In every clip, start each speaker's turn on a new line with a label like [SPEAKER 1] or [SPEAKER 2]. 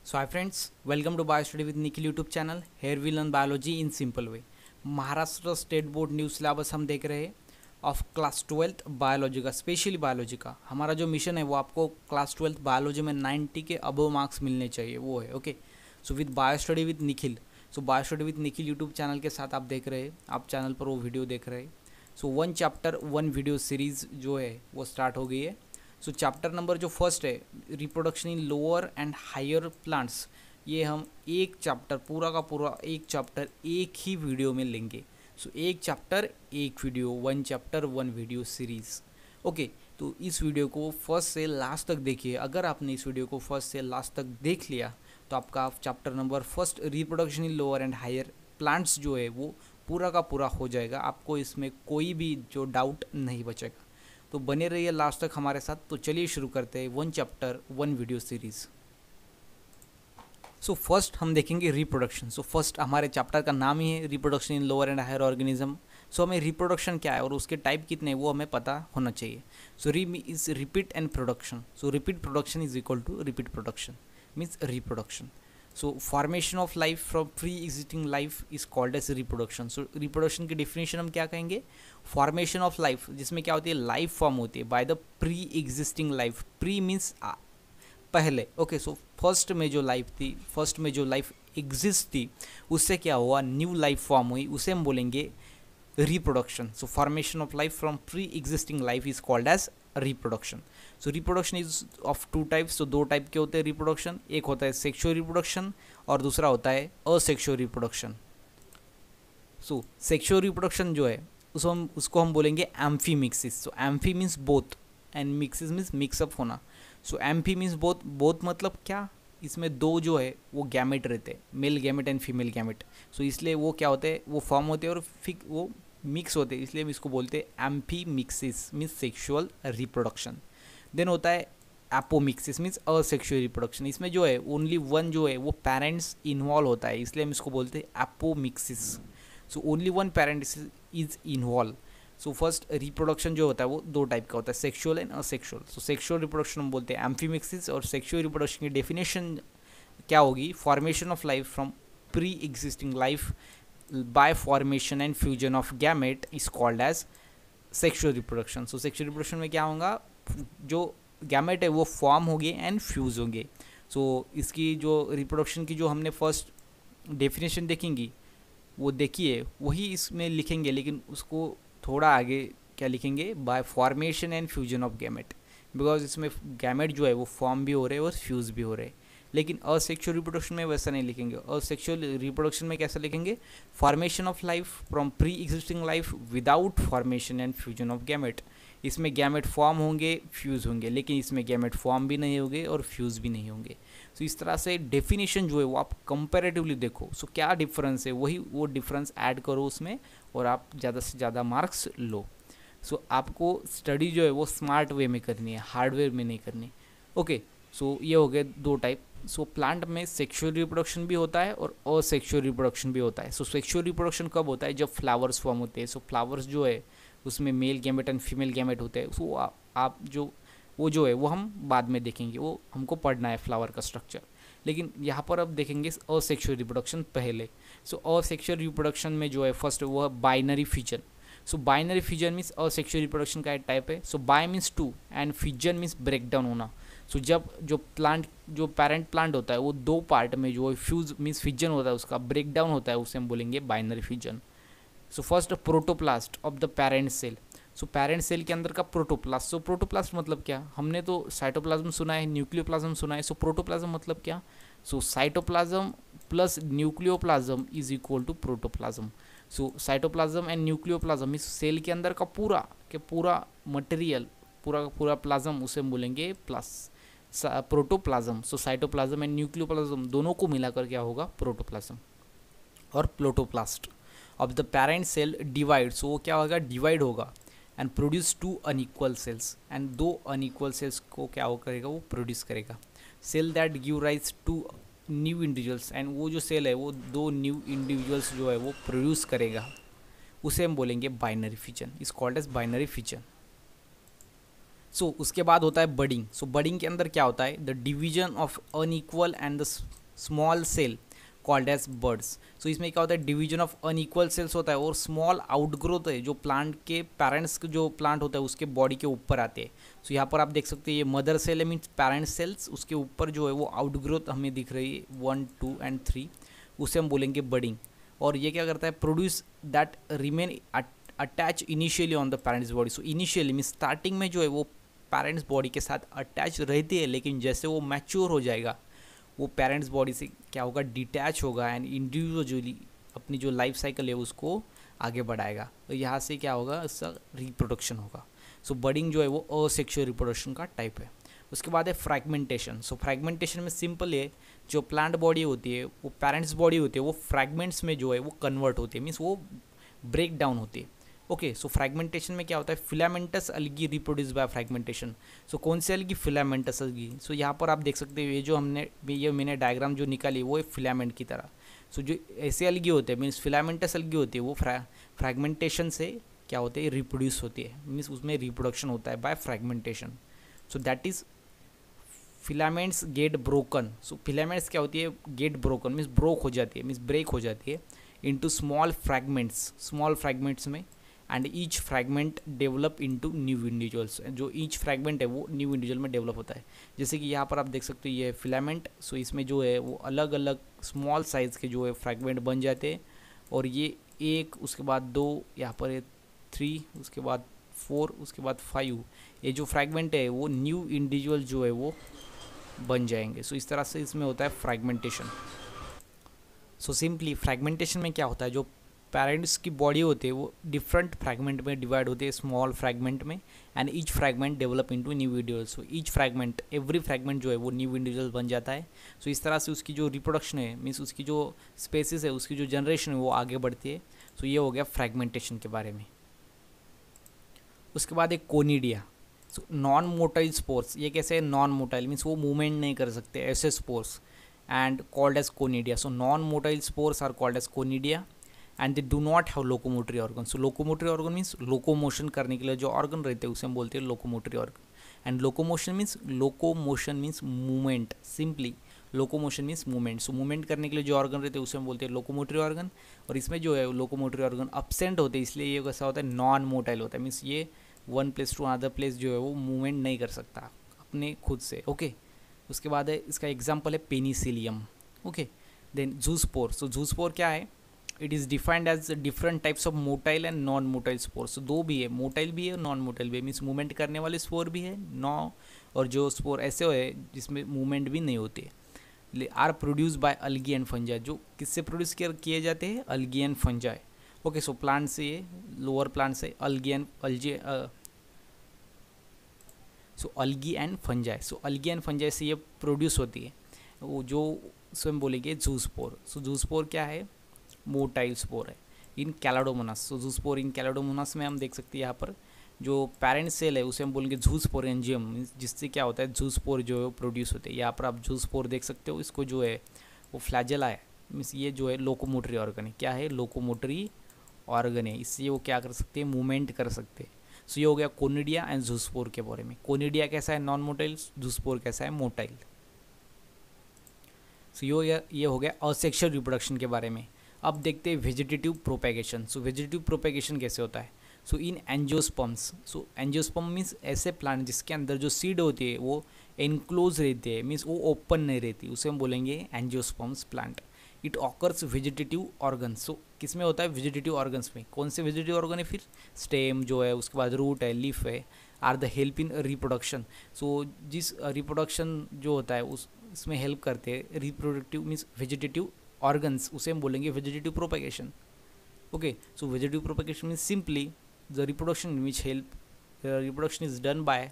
[SPEAKER 1] So hi friends, welcome to BioStudy with Nikhil YouTube channel. Here we learn biology in simple way. Maharashtra state board new syllabus हम देख रहे हैं of class 12th biology का, specially biology का। हमारा जो mission है वो आपको क्लास 12th बायोलॉजी में 90 के अबव मार्क्स मिलने चाहिए, वो है okay. So with बायोस्टडी with Nikhil, so बायोस्टडी with Nikhil YouTube channel के साथ आप देख रहे हैं, आप चैनल पर वो वीडियो देख रहे हैं। सो 1 चैप्टर 1 वीडियो सीरीज़ जो है वो स्टार्ट हो गई है। सो चैप्टर नंबर जो फर्स्ट है reproduction in lower and higher plants, ये हम एक चैप्टर पूरा का पूरा एक चैप्टर एक ही वीडियो में लेंगे। सो एक चैप्टर एक video, 1 chapter 1 video series okay. तो इस वीडियो को फर्स्ट से लास्ट तक देखिए। अगर आपने इस वीडियो को फर्स्ट से लास्ट तक देख लिया तो आपका chapter number first reproduction in lower and higher plants जो है वो पूरा का पूरा हो जाएगा। आपको इसमें कोई भी जो डाउट नहीं बचेगा। तो बने रहिए लास्ट तक हमारे साथ। तो चलिए शुरू करते हैं 1 chapter 1 video series. So first हम देखेंगे रिप्रोडक्शन। सो फर्स्ट हमारे चैप्टर का नाम ही है reproduction in lower and higher organism. So हमें रिप्रोडक्शन क्या है और उसके टाइप कितने हैं वो हमें पता होना चाहिए। So re is repeat and production. So repeat production is equal to repeat production means reproduction. So formation of life from pre existing life is called as reproduction. So reproduction की definition हम क्या कहेंगे? Formation of life, जिसमें क्या होती है, life form होती है by the pre existing life. Pre means पहले ओके। सो फर्स्ट में जो लाइफ थी, फर्स्ट में जो लाइफ एग्जिस्ट थी, उससे क्या हुआ, न्यू लाइफ फॉर्म हुई, उसे हम बोलेंगे reproduction. So formation of life from pre existing life is called as reproduction. So reproduction is of 2 types. तो 2 टाइप के होते हैं रिप्रोडक्शन। एक होता है सेक्सुअल रिप्रोडक्शन और दूसरा होता है asexual reproduction. So sexual reproduction जो है उसको हम बोलेंगे amphi mixis. So amphi means both and mixis means mix up होना। So amphi means both. Both मतलब क्या, इसमें 2 जो है वो गैमेट रहते हैं, male gamete and female gamete. So इसलिए वो क्या होते हैं, वो फॉर्म होते हैं और फिर वो मिक्स होते हैं, इसलिए हम इसको बोलते हैं amphi mixis means sexual reproduction. Then होता है एपोमिक्सिस मीन्स असेक्सुअल रिप्रोडक्शन। इसमें जो है ओनली 1 जो है वो पेरेंट्स इन्वॉल्व होता है, इसलिए हम इसको बोलते हैं apomixis. So only 1 parent is involve. So first reproduction जो होता है वो 2 टाइप का होता है, sexual and asexual. So sexual reproduction हम बोलते हैं एम्फीमिक्सिस और सेक्सुअल रिप्रोडक्शन की डेफिनेशन क्या होगी? Formation of life from pre existing life by formation and fusion of gamete is called as sexual reproduction. So sexual reproduction में क्या होगा, जो गैमेट है वो फॉर्म होंगे एंड फ्यूज होंगे। सो इसकी जो रिप्रोडक्शन की जो हमने फर्स्ट डेफिनेशन देखेंगी वो देखिए, वही इसमें लिखेंगे, लेकिन उसको थोड़ा आगे क्या लिखेंगे, bye formation and fusion of gamete, because इसमें गैमेट जो है वो फॉर्म भी हो रहे हैं और फ्यूज़ भी हो रहे हैं। लेकिन असेक्सुअल रिप्रोडक्शन में वैसा नहीं लिखेंगे। असेक्सुअल रिप्रोडक्शन में कैसा लिखेंगे, formation of life from pre existing life without formation and fusion of gamete. इसमें गैमेट फॉर्म होंगे, फ्यूज़ होंगे, लेकिन इसमें गैमेट फॉर्म भी नहीं होंगे और फ्यूज़ भी नहीं होंगे। सो इस तरह से डेफिनेशन जो है वो आप कंपैरेटिवली देखो। सो क्या डिफरेंस है, वही वो डिफरेंस ऐड करो उसमें और आप ज़्यादा से ज़्यादा मार्क्स लो। सो आपको स्टडी जो है वो स्मार्ट वे में करनी है, हार्डवेयर में नहीं करनी ओके। सो ये हो गए 2 टाइप। सो प्लांट में सेक्सुअल रिप्रोडक्शन भी होता है और असेक्सुअल रिप्रोडक्शन भी होता है। सो सेक्सुअल रिप्रोडक्शन कब होता है, जब फ्लावर्स फॉर्म होते हैं। सो फ्लावर्स जो है उसमें mail gamete and female gamete होते हैं। सो आप जो है वो हम बाद में देखेंगे, वो हमको पढ़ना है फ्लावर का स्ट्रक्चर। लेकिन यहाँ पर अब देखेंगे असेक्सुअल रिप्रोडक्शन पहले। सो असेक्सुअल रिप्रोडक्शन में जो है फर्स्ट वो है binary fission. So binary fission means asexual reproduction का एक टाइप है। So by means 2 and fission means break down होना। सो जब जो पेरेंट प्लांट होता है वो 2 पार्ट में जो फ्यूज मीन्स फिजन होता है, उसका ब्रेक डाउन होता है, उसे हम बोलेंगे binary fission. So first protoplast of the parent cell. So parent cell के अंदर का प्रोटोप्लास्ट। सो प्रोटोप्लास्ट मतलब क्या, हमने तो साइटोप्लाज्म सुना है, न्यूक्लियोप्लाज्म सुना है। सो प्रोटोप्लाज्म मतलब क्या, so cytoplasm plus nucleoplasm is equal to protoplasm. So cytoplasm and nucleoplasm इस सेल के अंदर का पूरा मटेरियल, पूरा प्लाज्म, उसे हम बोलेंगे plus protoplasm. So cytoplasm and nucleoplasm दोनों को मिलाकर क्या होगा, प्रोटोप्लाज्म। और protoplast of the parent cell divide. So वो क्या होगा, डिवाइड होगा and produce 2 unequal cells, and 2 unequal cells को क्या हो करेगा, वो प्रोड्यूस करेगा। Cell that give rise to new individuals, and वो जो सेल है वो 2 न्यू इंडिविजुअल्स जो है वो प्रोड्यूस करेगा, उसे हम बोलेंगे binary fission, is called as binary fission. So उसके बाद होता है बडिंग। सो बडिंग के अंदर क्या होता है, the division of unequal and the small cell called as buds. So इसमें क्या होता है, डिवीजन ऑफ अनइक्वल सेल्स होता है और स्मॉल आउटग्रोथ है जो प्लांट के पेरेंट्स जो प्लांट होता है उसके बॉडी के ऊपर आते हैं। सो यहाँ पर आप देख सकते हैं ये मदर सेल है मीन्स पेरेंट सेल्स, उसके ऊपर जो है वो आउटग्रोथ हमें दिख रही है 1, 2 एंड 3, उसे हम बोलेंगे बडिंग। और ये क्या करता है, produce that remain attach initially on the parents body. So initially mean starting में जो है वो पेरेंट्स बॉडी के साथ अटैच रहती है, लेकिन जैसे वो मैच्योर हो जाएगा वो पेरेंट्स बॉडी से क्या होगा, डिटैच होगा एंड इंडिविजुअली अपनी जो लाइफ साइकिल है उसको आगे बढ़ाएगा। तो यहाँ से क्या होगा, इसका रिप्रोडक्शन होगा। सो बडिंग जो है वो असेक्सुअल रिप्रोडक्शन का टाइप है। उसके बाद है फ्रैगमेंटेशन। सो फ्रैगमेंटेशन में सिंपल है, जो प्लांट बॉडी होती है वो पेरेंट्स बॉडी होती है वो फ्रैगमेंट्स में जो है वो कन्वर्ट होती है, मीन्स वो ब्रेक डाउन होती है। ओके, सो फ्रैगमेंटेशन में क्या होता है, फिलामेंटस अलगी रिप्रोड्यूस बाय फ्रैगमेंटेशन। सो कौन सी अलगी, फिलामेंटस अलगी। सो यहाँ पर आप देख सकते हो ये मैंने डायग्राम जो निकाली वो है फिलामेंट की तरह। सो जो ऐसे अलगी होते हैं मीन्स फिलामेंटस अलगी होती है वो फ्रैगमेंटेशन से क्या होते हैं, रिप्रोड्यूस होती है, मीन्स उसमें रिप्रोडक्शन होता है by fragmentation. So that is filaments get broken. So filaments क्या होती है, गेट ब्रोकन मीन्स ब्रोक हो जाती है, मीन्स ब्रेक हो जाती है इनटू स्मॉल फ्रैगमेंट्स में, and each fragment develop into new individuals. जो ईच फ्रैगमेंट है वो न्यू इंडिविजुअल में डेवलप होता है। जैसे कि यहाँ पर आप देख सकते हो ये फिलामेंट। सो इसमें जो है वो अलग अलग स्मॉल साइज़ के जो है फ्रैगमेंट बन जाते हैं, और ये 1, उसके बाद 2, यहाँ पर है 3, उसके बाद 4, उसके बाद 5, ये जो फ्रैगमेंट है वो न्यू इंडिविजुअल जो है वो बन जाएंगे। सो इस तरह से इसमें होता है फ्रैगमेंटेशन। सो सिंपली फ्रैगमेंटेशन में क्या होता है, जो पेरेंट्स की बॉडी होती है वो डिफरेंट फ्रैगमेंट में डिवाइड होती है, स्मॉल फ्रैगमेंट में, and each fragment develop into new individual. So each fragment, every fragment जो है वो न्यू इंडिविजुअल बन जाता है। सो इस तरह से उसकी जो रिप्रोडक्शन है मीन्स उसकी जो स्पेसिस है, उसकी जो जनरेशन है वो आगे बढ़ती है। सो ये हो गया फ्रैगमेंटेशन के बारे में। उसके बाद एक conidia. So non motile spores, ये कैसे है, नॉन मोटाइल मीन्स वो मूवमेंट नहीं कर सकते, ऐसे spores, and called as conidia. So non motile spores are called as conidia and they do not have locomotory organ. So locomotory organ means locomotion करने के लिए जो ऑर्गन रहते हैं उसे हम बोलते हैं locomotory organ. And locomotion means movement, simply locomotion means movement. So movement करने के लिए जो ऑर्गन रहते हैं उसे हम बोलते हैं लोकोमोटरी ऑर्गन। और इसमें जो है लोकोमोटरी ऑर्गन अब्सेंट होते हैं, इसलिए ये कैसा होता है, नॉन मोटाइल होता है, मीन्स ये one place to another place जो है वो मूवमेंट नहीं कर सकता अपने खुद से। ओके, उसके बाद है इसका एग्जाम्पल है penicillium. Okay, then zoospore. So zoospore क्या है, it is defined as different types of motile and non motile spore. So दो भी है, मोटाइल भी है, नॉन मोटाइल भी है, मीन्स मूवमेंट करने वाले स्पोर भी है और जो स्पोर ऐसे है जिसमें मूवमेंट भी नहीं होती है, are produce by algae and fungi. जो किससे प्रोड्यूस किए जाते हैं, algae and fungi. Okay, so plant से, ये लोअर प्लांट से algae and fungi. So algae and fungi से ये प्रोड्यूस होती है, वो जो स्वयं बोलेंगे जूस्पोर। सो जूस्पोर क्या है, मोटाइल स्पोर है इन कैलाडोमोनास। सो जूस्पोर इन कैलाडोमोनास में हम देख सकते हैं यहाँ पर जो पेरेंट सेल है उसे हम बोलेंगे जूस्पोरेंजियम, जिससे क्या होता है, जूस्पोर जो है वो प्रोड्यूस होते हैं। यहाँ पर आप जूस्पोर देख सकते हो, इसको जो है वो फ्लैजेला है, मीन्स ये जो है लोकोमोटरी ऑर्गन है। क्या है, लोकोमोटरी ऑर्गन है, इससे वो क्या कर सकते हैं, मूवमेंट कर सकते हैं। सो ये हो गया कोनिडिया एंड जूस्पोर के बारे में। कोनिडिया कैसा है, नॉन मोटाइल, जूस्पोर कैसा है, मोटाइल। सो ये हो गया असेक्सुअल रिप्रोडक्शन के बारे में। अब देखते हैं vegetative propagation. So vegetative propagation कैसे होता है, so in angiosperms. So angiosperm means ऐसे प्लांट जिसके अंदर जो सीड होती है वो एनक्लोज रहती है, मीन्स वो ओपन नहीं रहती, उसे हम बोलेंगे angiosperms plant. It occurs vegetative organs. So किस में होता है, वेजिटेटिव ऑर्गन्स में। कौन से वेजिटेटिव ऑर्गन है फिर, स्टेम जो है, उसके बाद रूट है, लीफ है, are the help in reproduction. So जिस रिप्रोडक्शन जो होता है उसमें हेल्प करते हैं, रिप्रोडक्टिव मीन्स वेजिटेटिव ऑर्गन्स, उसे हम बोलेंगे vegetative propagation. Okay, so vegetative propagation means simply the reproduction which help reproduction is done by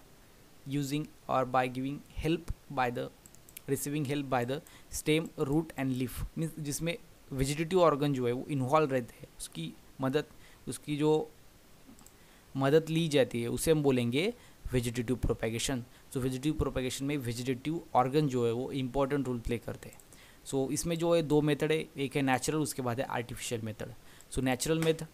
[SPEAKER 1] using or by giving help by the receiving help by the stem, root and leaf, means जिसमें vegetative organ जो है वो involve रहते हैं, उसकी जो मदद ली जाती है उसे हम बोलेंगे vegetative propagation. So vegetative propagation में वेजिटेटिव ऑर्गन जो है वो इंपॉर्टेंट रोल प्ले करते हैं। सो इसमें जो है दो मेथड है, एक है नेचुरल, उसके बाद है artificial method. So natural method,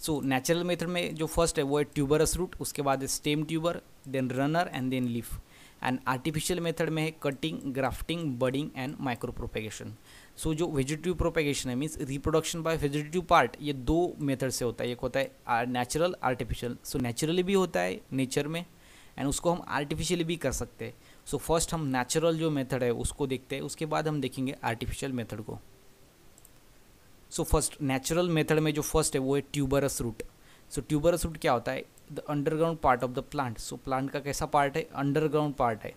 [SPEAKER 1] so natural method में जो फर्स्ट है वो है ट्यूबरस रूट, उसके बाद है stem tuber, then runner and then leaf. And artificial method में है cutting, grafting, budding and micro propagation. So जो वेजिटेटिव प्रोपेगेशन है means reproduction by vegetative part, ये दो मेथड से होता है। एक होता है नेचुरल, आर्टिफिशियल। सो नेचुरली भी होता है नेचर में एंड उसको हम आर्टिफिशियली भी कर सकते हैं। सो फर्स्ट हम नेचुरल जो मेथड है उसको देखते हैं, उसके बाद हम देखेंगे आर्टिफिशियल मेथड को। सो फर्स्ट नेचुरल मेथड में जो फर्स्ट है वो है ट्यूबरस रूट। सो ट्यूबरस रूट क्या होता है? The underground part of the plant. So plant का कैसा पार्ट है? अंडरग्राउंड पार्ट है।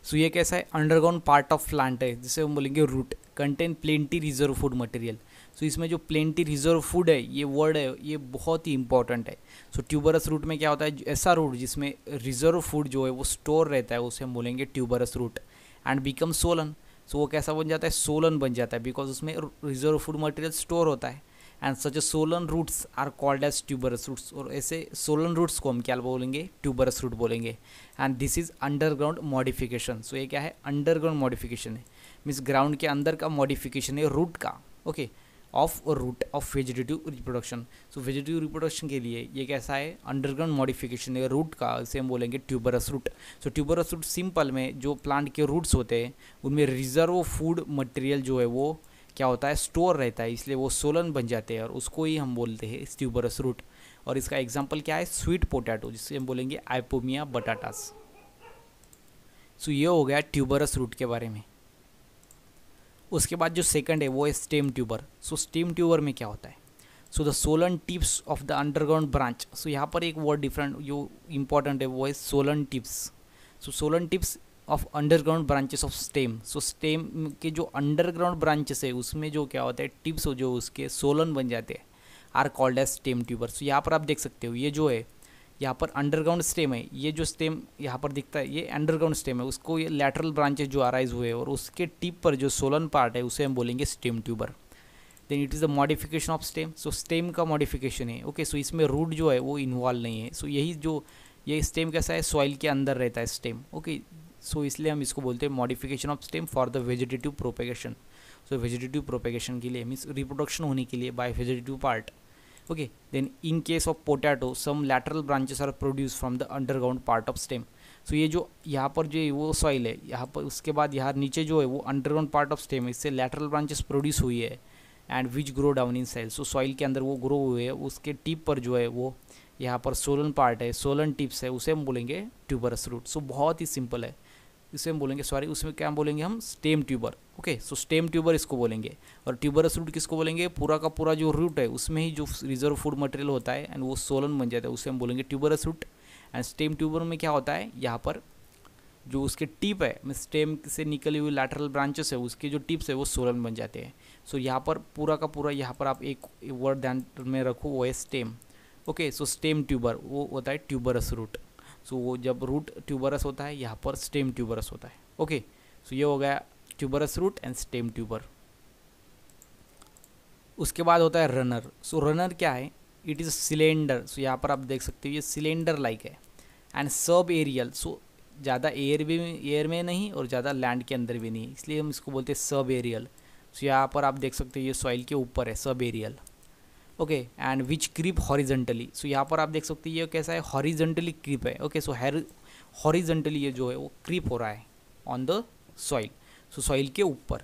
[SPEAKER 1] सो ये कैसा है? अंडरग्राउंड पार्ट ऑफ प्लांट है, जिसे हम बोलेंगे root. Contain plenty reserve food material. So इसमें जो प्लेंटी रिजर्व फूड है, ये वर्ड है, ये बहुत ही इंपॉर्टेंट है। सो ट्यूबरस रूट में क्या होता है? ऐसा रूट जिसमें रिजर्व फूड जो है वो स्टोर रहता है, उसे हम बोलेंगे tuberous root. And become swollen. So वो कैसा बन जाता है? सोलन बन जाता है, बिकॉज उसमें रिजर्व फूड मटेरियल स्टोर होता है। And such a swollen roots are called as tuberous roots. और ऐसे सोलन रूट्स को हम क्या बोलेंगे? ट्यूबरस रूट बोलेंगे। And this is underground modification. So ये क्या है? अंडरग्राउंड मॉडिफिकेशन है, मीन्स ग्राउंड के अंदर का मॉडिफिकेशन है रूट का, okay, of root of vegetative reproduction. So vegetative reproduction के लिए ये कैसा है? अंडरग्राउंड मॉडिफिकेशन है रूट का, इसे हम बोलेंगे ट्यूबरस रूट। सो ट्यूबरस रूट सिंपल में जो प्लांट के रूट्स होते हैं उनमें रिजर्व फूड मटेरियल जो है वो क्या होता है? स्टोर रहता है, इसलिए वो सोलन बन जाते हैं और उसको ही हम बोलते हैं ट्यूबरस रूट। और इसका एग्जाम्पल क्या है? स्वीट पोटैटो, जिससे हम बोलेंगे आइपोमिया बटाटास। सो ये हो गया ट्यूबरस रूट के बारे में। उसके बाद जो सेकंड है वो है stem tuber. So stem tuber में क्या होता है? So the swollen tips of the underground branch. So यहाँ पर एक वर्ड डिफरेंट जो इंपॉर्टेंट है वो है Solan tips. So Solan tips of underground branches of stem. So stem के जो अंडरग्राउंड ब्रांचेस है उसमें जो क्या होता है? टिप्स जो उसके सोलन बन जाते हैं, are called as stem tuber. So यहाँ पर आप देख सकते हो, ये जो है यहाँ पर अंडरग्राउंड स्टेम है, ये जो स्टेम यहाँ पर दिखता है ये अंडरग्राउंड स्टेम है, उसको ये लैटरल ब्रांचेस जो अराइज हुए और उसके टिप पर जो सोलन पार्ट है उसे हम बोलेंगे stem tuber. Then it is the modification of stem. So stem का मॉडिफिकेशन है, ओके। सो इसमें रूट जो है वो इन्वॉल्व नहीं है। सो यही जो ये स्टेम कैसा है? सॉइल के अंदर रहता है स्टेम, ओके। सो इसलिए हम इसको बोलते हैं modification of stem for the vegetative propagation. So vegetative propagation के लिए मीन्स रिप्रोडक्शन होने के लिए bye vegetative part, okay. Then in case of potato some lateral branches are produced from the underground part of stem. So ये जो यहाँ पर जो वो सॉइल है यहाँ पर, उसके बाद यहाँ नीचे जो है वो अंडरग्राउंड पार्ट ऑफ स्टेम है, इससे लैटरल ब्रांचेस प्रोड्यूस हुई है and which grow down in soil. So soil के अंदर वो ग्रो हुए है, उसके टिप पर जो है वो यहाँ पर सोलन पार्ट है, सोलन टिप्स है, उसे हम बोलेंगे ट्यूबरस रूट। सो बहुत ही सिंपल है, इसे हम बोलेंगे, सॉरी उसमें क्या बोलेंगे हम? Stem tuber, okay. So stem tuber इसको बोलेंगे। और ट्यूबरस रूट किसको बोलेंगे? पूरा का पूरा जो रूट है उसमें ही जो रिजर्व फूड मटेरियल होता है एंड वो सोलन बन जाता है, उसे हम बोलेंगे tuberous root. And stem tuber में क्या होता है? यहाँ पर जो उसके टिप है, स्टेम से निकली हुई लैटरल ब्रांचेस है, उसके जो टिप्स है वो सोलन बन जाते हैं। सो यहाँ पर पूरा का पूरा यहाँ पर आप एक वर्ड ध्यान में रखो, वो है stem, okay. So stem tuber वो होता है ट्यूबरस रूट। सो वो जब रूट ट्यूबरस होता है, यहाँ पर स्टेम ट्यूबरस होता है, ओके। सो ये हो गया tuberous root and stem tuber. उसके बाद होता है रनर। सो रनर क्या है? It is cylinder. सो यहाँ पर आप देख सकते हो ये सिलेंडर लाइक है एंड सब एरियल। सो ज़्यादा एयर में नहीं और ज़्यादा लैंड के अंदर भी नहीं, इसलिए हम इसको बोलते हैं सब एरियल। सो यहाँ पर आप देख सकते हो ये सॉइल के ऊपर है, सब aerial, okay. And which creep horizontally. So यहाँ पर आप देख सकते हैं ये कैसा है? हॉरिजेंटली क्रीप है, ओके। सो हॉरिजेंटली ये जो है वो क्रीप हो रहा है on the soil, so soil के ऊपर।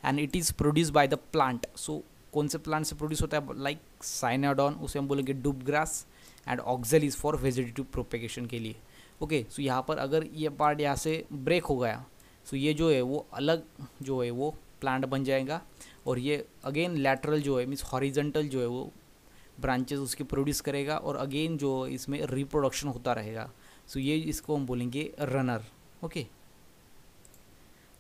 [SPEAKER 1] And it is produce by the plant. So कौन से प्लांट से प्रोड्यूस होता है? लाइक साइनाडॉन, उसे हम बोलेंगे डूब grass. And oxalis for vegetative propagation के लिए, ओके। सो यहाँ पर अगर ये पार्ट यहाँ से ब्रेक हो गया, सो ये जो है वो अलग जो है वो प्लांट बन जाएगा और ये अगेन लैटरल जो है मीन्स हॉरिजेंटल जो है वो ब्रांचेस उसकी प्रोड्यूस करेगा और अगेन जो इसमें रिप्रोडक्शन होता रहेगा। सो ये इसको हम बोलेंगे रनर, ओके।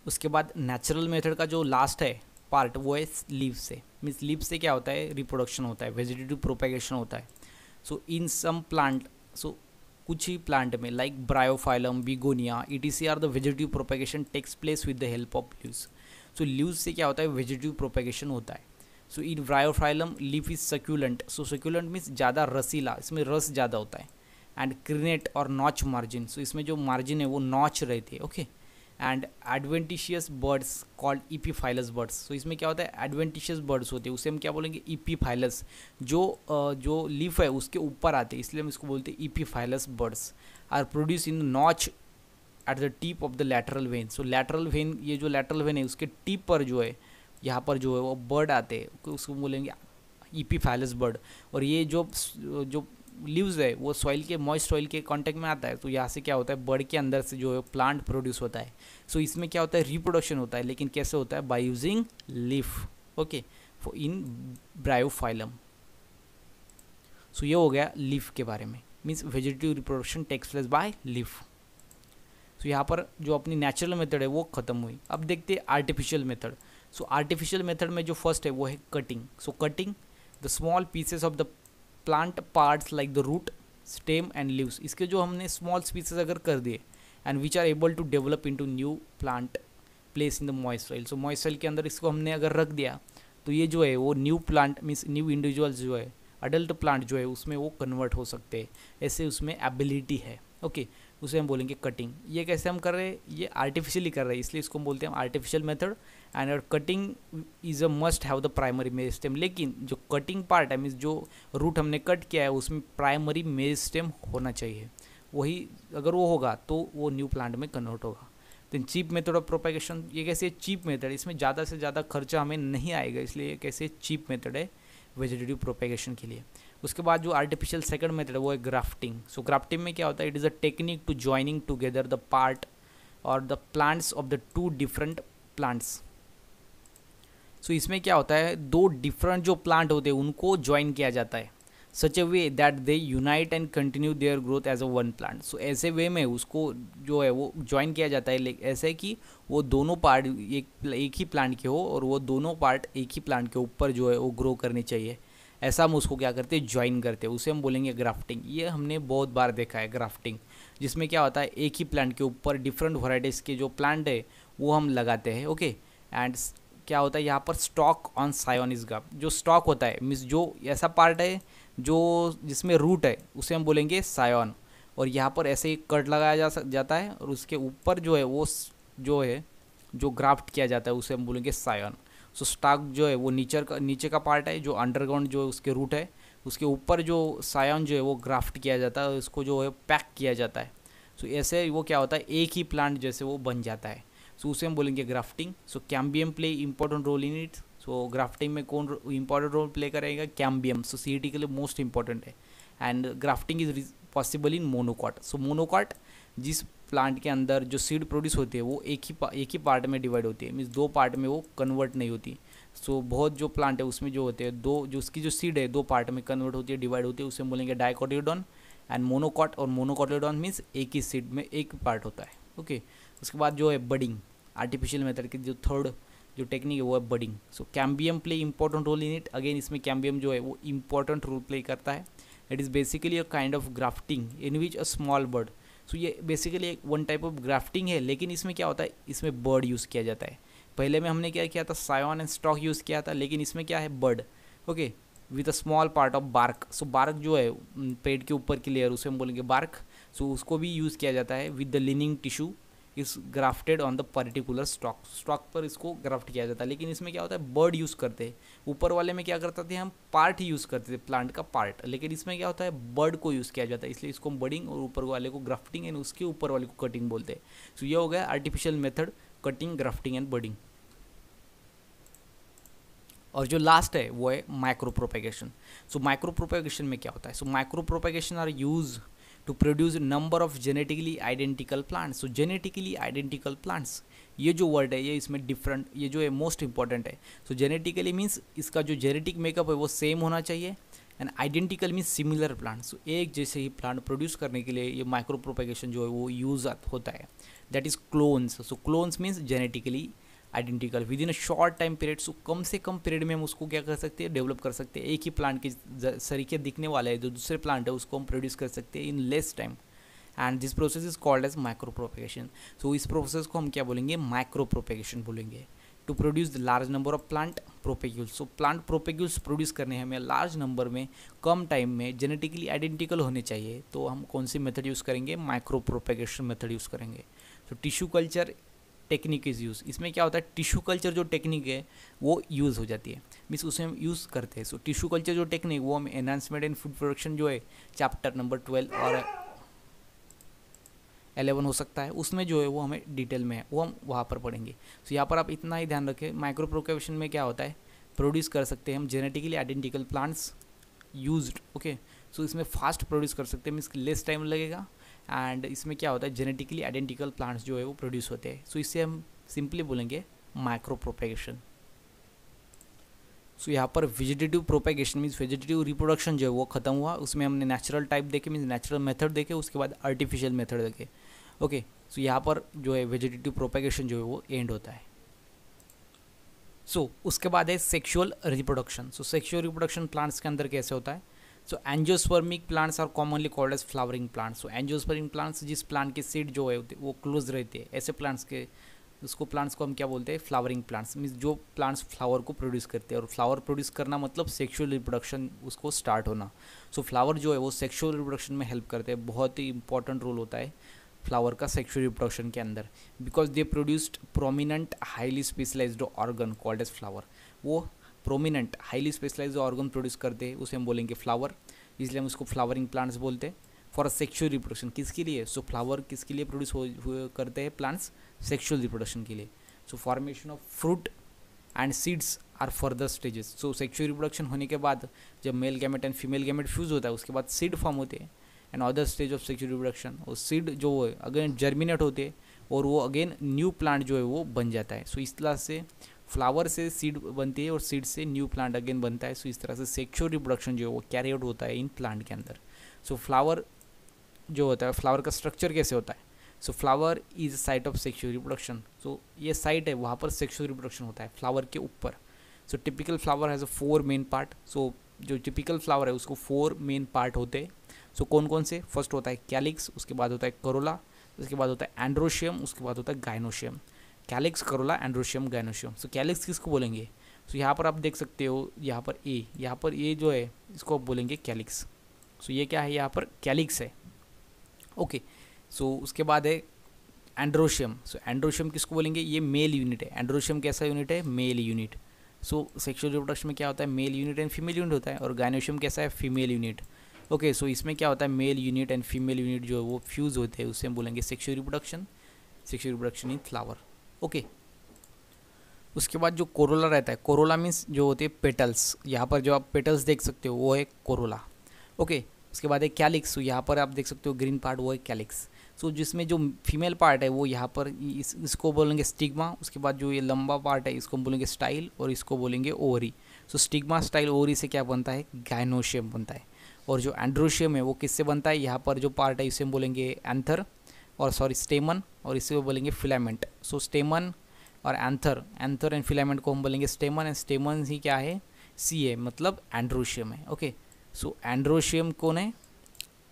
[SPEAKER 1] उसके बाद नेचुरल मेथड का जो लास्ट है पार्ट वो है लीव से। मीन्स लीव से क्या होता है? रिप्रोडक्शन होता है, वेजिटेटिव प्रोपेगेशन होता है। So in some plant, so कुछ ही प्लांट में like bryophyllum, begonia, ETC are the vegetative propagation takes place with the help of leaves. So leaves से क्या होता है? वेजिटेटिव प्रोपेगेशन होता है। So in bryophyllum leaf is succulent. So succulent means ज़्यादा रसीला, इसमें रस ज़्यादा होता है। एंड क्रिनेट और नॉच मार्जिन, सो इसमें जो मार्जिन है वो नॉच रहती है, okay. And adventitious buds called epiphyllous buds. So इसमें क्या होता है, एडवेंटिशियस बर्ड्स होते हैं, उसे हम क्या बोलेंगे, इपीफाइलस। जो लीफ है उसके ऊपर आते हैं, इसलिए हम इसको बोलते हैं epiphyllous buds. Are produce in notch at the tip of the lateral vein. So lateral vein, ये जो लैटरल वेन है उसके टिप पर जो है, यहाँ पर जो है वो बर्ड आते हैं, उसको बोलेंगे इपीफाइलस बर्ड। और ये जो लीव्स है वो सॉइल के, मॉइस्ट सॉइल के कांटेक्ट में आता है, तो यहाँ से क्या होता है, बर्ड के अंदर से जो है प्लांट प्रोड्यूस होता है। सो इसमें क्या होता है, रिप्रोडक्शन होता है, लेकिन कैसे होता है, by using leaf. Okay, for in bryophyllum. So ये हो गया लीफ के बारे में, means vegetative reproduction takes place by leaf. So यहाँ पर जो अपनी नेचुरल मेथड है वो खत्म हुई। अब देखते हैं artificial method. So artificial method में जो फर्स्ट है वो है cutting. So cutting the small pieces of the plant parts like the root, stem and leaves. इसके जो हमने स्मॉल पीसेस अगर कर दिए and which are able to develop into new plant place in the moist soil. So moist soil के अंदर इसको हमने अगर रख दिया तो ये जो है वो new plant means new individuals जो है, अडल्ट प्लांट जो है उसमें वो कन्वर्ट हो सकते हैं, ऐसे उसमें एबिलिटी है। ओके, उसे हम बोलेंगे कटिंग। ये कैसे हम कर रहे हैं, ये आर्टिफिशियली कर रहे हैं, इसलिए इसको हम बोलते हैं artificial method. And cutting is a must have the primary meristem. लेकिन जो कटिंग पार्ट है मीन्स जो रूट हमने कट किया है उसमें प्राइमरी मेरिस्टेम होना चाहिए, वही अगर वो होगा तो वो न्यू प्लांट में कन्वर्ट होगा। Then cheap method of propagation, ये कैसे चीप मेथड, इसमें ज़्यादा से ज़्यादा खर्चा हमें नहीं आएगा, इसलिए कैसे चीप मेथड है वेजिटेटिव प्रोपेगेशन के लिए। उसके बाद जो आर्टिफिशियल सेकंड मेथड है वो है ग्राफ्टिंग। सो ग्राफ्टिंग में क्या होता है, it is a technique to joining together the part और the plants of the two different plants. So इसमें क्या होता है, दो डिफरेंट जो प्लांट होते हैं उनको ज्वाइन किया जाता है, such a way that they unite and continue their growth as a one plant. So ऐसे वे में उसको जो है वो ज्वाइन किया जाता है, ऐसे कि वो दोनों पार्ट एक ही प्लांट के हो और वो दोनों पार्ट एक ही प्लांट के ऊपर जो है वो ग्रो करनी चाहिए, ऐसा हम उसको क्या करते हैं, ज्वाइन करते हैं, उसे हम बोलेंगे ग्राफ्टिंग। ये हमने बहुत बार देखा है ग्राफ्टिंग, जिसमें क्या होता है एक ही प्लांट के ऊपर डिफरेंट वैराइटीज़ के जो प्लांट है वो हम लगाते हैं। ओके, एंड क्या होता है यहाँ पर स्टॉक ऑन सायोन इज ग्राफ्ट। जो स्टॉक होता है मीन्स जो ऐसा पार्ट है जो जिसमें रूट है उसे हम बोलेंगे सायोन, और यहाँ पर ऐसे ही कट लगाया जाता है और उसके ऊपर जो है वो जो है जो ग्राफ्ट किया जाता है उसे हम बोलेंगे सायोन। सो स्टॉक जो है वो नीचे का पार्ट है, जो अंडरग्राउंड जो उसके रूट है उसके ऊपर जो सायोन जो है वो ग्राफ्ट किया जाता है, उसको जो है पैक किया जाता है। सो ऐसे वो क्या होता है, एक ही प्लांट जैसे वो बन जाता है, सो उसे हम बोलेंगे grafting. So cambium play important role in it. So grafting में कौन इंपॉर्टेंट रोल प्ले करेगा, कैम्बियम। सो सीईटी के लिए मोस्ट इंपॉर्टेंट है। And grafting is possible in monocot. So monocot जिस प्लांट के अंदर जो सीड प्रोड्यूस होती है वो एक ही पार्ट में डिवाइड होती है, मीन्स दो पार्ट में वो कन्वर्ट नहीं होती। सो बहुत जो प्लांट है उसमें जो होते हैं दो, जो उसकी जो सीड है दो पार्ट में कन्वर्ट होती है, डिवाइड होती है, उसे हम बोलेंगे डाइकोटिलेडोन। एंड मोनोकॉट और मोनोकॉटिलेडोन मीन्स एक ही सीड में एक पार्ट होता है। ओके, उसके बाद जो है बडिंग, आर्टिफिशियल मेथड की जो थर्ड जो टेक्निक है वो है budding. So cambium play important role in it. Again इसमें कैम्बियम जो है वो इंपॉर्टेंट रोल प्ले करता है। It is basically a kind of grafting in which a small bud. So ये बेसिकली एक वन टाइप ऑफ ग्राफ्टिंग है, लेकिन इसमें क्या होता है, इसमें बर्ड यूज़ किया जाता है। पहले में हमने क्या किया था, सायोन एंड स्टॉक यूज़ किया था, लेकिन इसमें क्या है, bud. Okay, with a small part of bark. So bark जो है पेड़ के ऊपर की लेयर उसे हम बोलेंगे बार्क। सो उसको भी यूज़ किया जाता है with the leaning tissue is grafted on the particular stock पर इसको ग्राफ्ट किया जाता है। लेकिन इसमें क्या होता है, बर्ड यूज़ करते हैं। ऊपर वाले में क्या करते थे, हम पार्ट ही यूज़ करते थे, प्लांट का पार्ट, लेकिन इसमें क्या होता है, बर्ड को यूज़ किया जाता है, इसलिए इसको हम बडिंग और ऊपर वाले को ग्राफ्टिंग एंड उसके ऊपर वाले को कटिंग बोलते हैं। सो ये हो गया artificial method, cutting, grafting and budding. और जो लास्ट है वो है micro propagation. So micro propagation में क्या होता है, so micro propagation are use to produce number of genetically identical plants. So genetically identical plants, ये जो वर्ड है ये इसमें डिफरेंट, ये जो है मोस्ट इंपॉर्टेंट है। सो जेनेटिकली मीन्स इसका जो जेनेटिक मेकअप है वो सेम होना चाहिए, and identical means similar plant. So एक जैसे ही प्लांट प्रोड्यूस करने के लिए ये माइक्रो प्रोपेगेशन जो है वो यूज होता है, that is clones. So clones means genetically identical within a short time period. So कम से कम पीरियड में हम उसको क्या कर सकते हैं, डेवलप कर सकते हैं। एक ही प्लांट के सरीके दिखने वाले है जो दूसरे प्लांट है उसको हम प्रोड्यूस कर सकते हैं in less time, and this process is called as micro propagation. So इस प्रोसेस को हम क्या बोलेंगे, माइक्रो प्रोपेगेशन बोलेंगे। To produce the large number of plant propagules. So plant propagules produce करने हमें लार्ज नंबर में कम टाइम में जेनेटिकली आइडेंटिकल होने चाहिए, तो हम कौन सी मेथड यूज़ करेंगे, माइक्रो प्रोपेगेशन मेथड यूज़ करेंगे। तो tissue culture technique is use. इसमें क्या होता है, टिश्यू कल्चर जो टेक्निक है वो यूज़ हो जाती है, मीन्स उसे हम यूज़ करते हैं। सो टिश्यू कल्चर जो टेक्निक वो हम एनहांसमेंट इन फूड प्रोडक्शन जो है चैप्टर नंबर 12 और 11 हो सकता है, उसमें जो है वो हमें डिटेल में है, वो हम वहाँ पर पढ़ेंगे। सो यहाँ पर आप इतना ही ध्यान रखें, माइक्रो प्रोपगेशन में क्या होता है, प्रोड्यूस कर सकते हैं हम genetically identical plants used, okay. So इसमें फास्ट प्रोड्यूस कर सकते हैं, मीन्स लेस टाइम लगेगा, एंड इसमें क्या होता है जेनेटिकली आइडेंटिकल प्लांट्स जो है वो प्रोड्यूस होते हैं। सो इससे हम सिंपली बोलेंगे माइक्रो प्रोपेगेशन। सो यहाँ पर vegetative propagation means vegetative reproduction जो है वो खत्म हुआ, उसमें हमने नेचुरल टाइप देखे, मीन्स नेचुरल मेथड देखे, उसके बाद आर्टिफिशियल मेथड देखे, ओके। सो यहाँ पर जो है वेजिटेटिव प्रोपेगेशन जो है वो एंड होता है। सो उसके बाद है sexual reproduction. So sexual reproduction plants के अंदर कैसे होता है, so angiospermic plants are commonly called as flowering plants. So angiospermic plants जिस प्लांट के सीड जो है वो क्लोज रहते हैं, ऐसे प्लांट्स के उसको प्लांट्स को हम क्या बोलते हैं, फ्लावरिंग प्लांट्स, मीन्स जो प्लांट्स फ्लावर को प्रोड्यूस करते हैं, और फ्लावर प्रोड्यूस करना मतलब सेक्सुअल रिप्रोडक्शन उसको स्टार्ट होना। सो फ्लावर जो है वो सेक्सुअल रिप्रोडक्शन में हेल्प करते हैं, बहुत ही इंपॉर्टेंट रोल होता है फ्लावर का सेक्सुअल रिप्रोडक्शन के अंदर, because they produced prominent highly specialised organ called as flower. वो prominent highly specialised organ produce करते हैं, उसे हम बोलेंगे फ्लावर, इसलिए हम उसको फ्लावरिंग प्लांट्स बोलते हैं। फॉर सेक्सुअल रिप्रोडक्शन किसके लिए, सो फ्लावर किसके लिए प्रोड्यूस करते हैं प्लांट्स, सेक्सुअल रिप्रोडक्शन के लिए। So formation of fruit and seeds are further stages. So sexual reproduction होने के बाद जब male gamete and female gamete fuse होता है, उसके बाद सीड फॉर्म होते हैं, and other stage of sexual reproduction, और सीड जो है अगेन जर्मिनेट होते हैं, और वो अगेन न्यू प्लांट जो है वो बन जाता है। सो इस तरह से फ्लावर से सीड बनती है और सीड से न्यू प्लांट अगेन बनता है। सो इस तरह से सेक्सुअल रिप्रोडक्शन जो है वो कैरी आउट होता है इन प्लांट के अंदर। सो फ्लावर जो होता है, फ्लावर का स्ट्रक्चर कैसे होता है, so flower is site of sexual reproduction. So ये साइट है, वहाँ पर सेक्सुअल रिप्रोडक्शन होता है फ्लावर के ऊपर। So typical flower has a 4 main part. So जो टिपिकल फ्लावर है उसको 4 मेन पार्ट होते हैं। सो कौन कौन से, फर्स्ट होता है कैलिक्स, उसके बाद होता है करोला, उसके बाद होता है एंड्रोशियम, उसके बाद होता है gynoecium. Calyx, corolla, androecium, gynoecium. So calyx किसको बोलेंगे, सो यहाँ पर आप देख सकते हो, यहाँ पर ए जो है इसको आप बोलेंगे कैलिक्स। सो ये क्या है, यहाँ पर कैलिक्स है, ओके। सो उसके बाद है एंड्रोशियम। सो एंड्रोशियम किसको बोलेंगे, ये मेल यूनिट है। एंड्रोशियम कैसा यूनिट है, male unit. So sexual reproduction में क्या होता है, male unit and female unit होता है, और गाइनोशियम कैसा है, फीमेल यूनिट, ओके। सो इसमें क्या होता है, male unit and female unit जो है वो फ्यूज होते हैं, उससे हम बोलेंगे sexual reproduction in flower, okay. उसके बाद जो कोरोला रहता है, कोरोला मीन्स जो होते हैं पेटल्स, यहाँ पर जो आप पेटल्स देख सकते हो वो है कोरोला, ओके। उसके बाद है कैलिक्स, तो यहाँ पर आप देख सकते हो ग्रीन पार्ट वो है कैलिक्स। सो जिसमें जो फीमेल पार्ट है वो यहाँ पर इसको बोलेंगे स्टिग्मा। उसके बाद जो ये लंबा पार्ट है इसको बोलेंगे स्टाइल, और इसको बोलेंगे ओवरी। सो स्टिग्मा, स्टाइल, ओवरी से क्या बनता है, गाइनोशियम बनता है। और जो एंड्रोशियम है वो किससे बनता है, यहाँ पर जो पार्ट है इसे हम बोलेंगे एंथर, और सॉरी स्टेमन, और इसे बोलेंगे फिलामेंट। सो स्टेमन और एंथर एंड फिलामेंट को हम बोलेंगे स्टेमन, एंड स्टेमन ही क्या है, सी है, मतलब एंड्रोशियम है, ओके। सो एंड्रोशियम कौन है,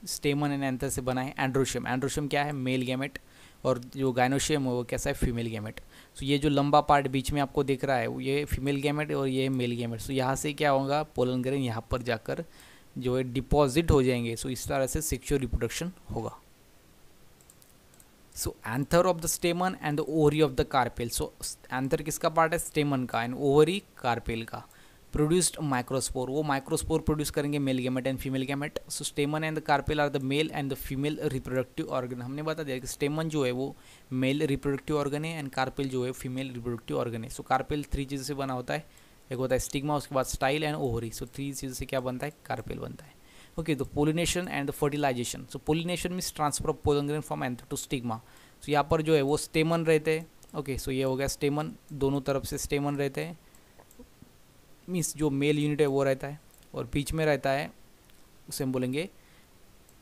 [SPEAKER 1] स्टेमन एंड एंथर से बना है एंड्रोशियम। एंड्रोशियम क्या है, मेल गैमेट, और जो गाइनोशियम है वो कैसा है, फीमेल गैमेट। सो ये जो लंबा पार्ट बीच में आपको दिख रहा है वो ये फीमेल गैमेट और ये मेल गैमेट। सो यहाँ से क्या होगा, पोलन ग्रेन यहाँ पर जाकर जो है डिपॉजिट हो जाएंगे। सो इस तरह से सेक्सुअल रिप्रोडक्शन होगा। So anther of the stamen and the ovary of the carpel. So anther किसका पार्ट है, स्टेमन का, एंड ओवरी कार्पेल का। प्रोड्यूस्ड माइक्रोस्पोर, वो माइक्रोस्पोर प्रोड्यूस करेंगे male gamete and female gamete. So stamen and the carpel are the male and the female reproductive organ. हमने बता दिया कि स्टेमन जो है वो मेल रिप्रोडक्टिव ऑर्गन है, एंड कार्पेल जो है फीमेल रिप्रोडक्टिव ऑर्गन है। सो कार्पेल 3 चीज़ों से बना होता है, एक होता है स्टिग्मा, उसके बाद स्टाइल एंड ओवरी। सो 3 चीज़ों से क्या बनता है, कार्पेल बनता है, ओके। तो pollination and the fertilisation. So pollination means transfer of pollen grain from anther to stigma. So यहाँ पर जो है वो स्टेमन रहते हैं, ओके। सो ये हो गया स्टेमन, दोनों तरफ से स्टेमन रहते हैं, मीन्स जो मेल यूनिट है वो रहता है, और बीच में रहता है उसे हम बोलेंगे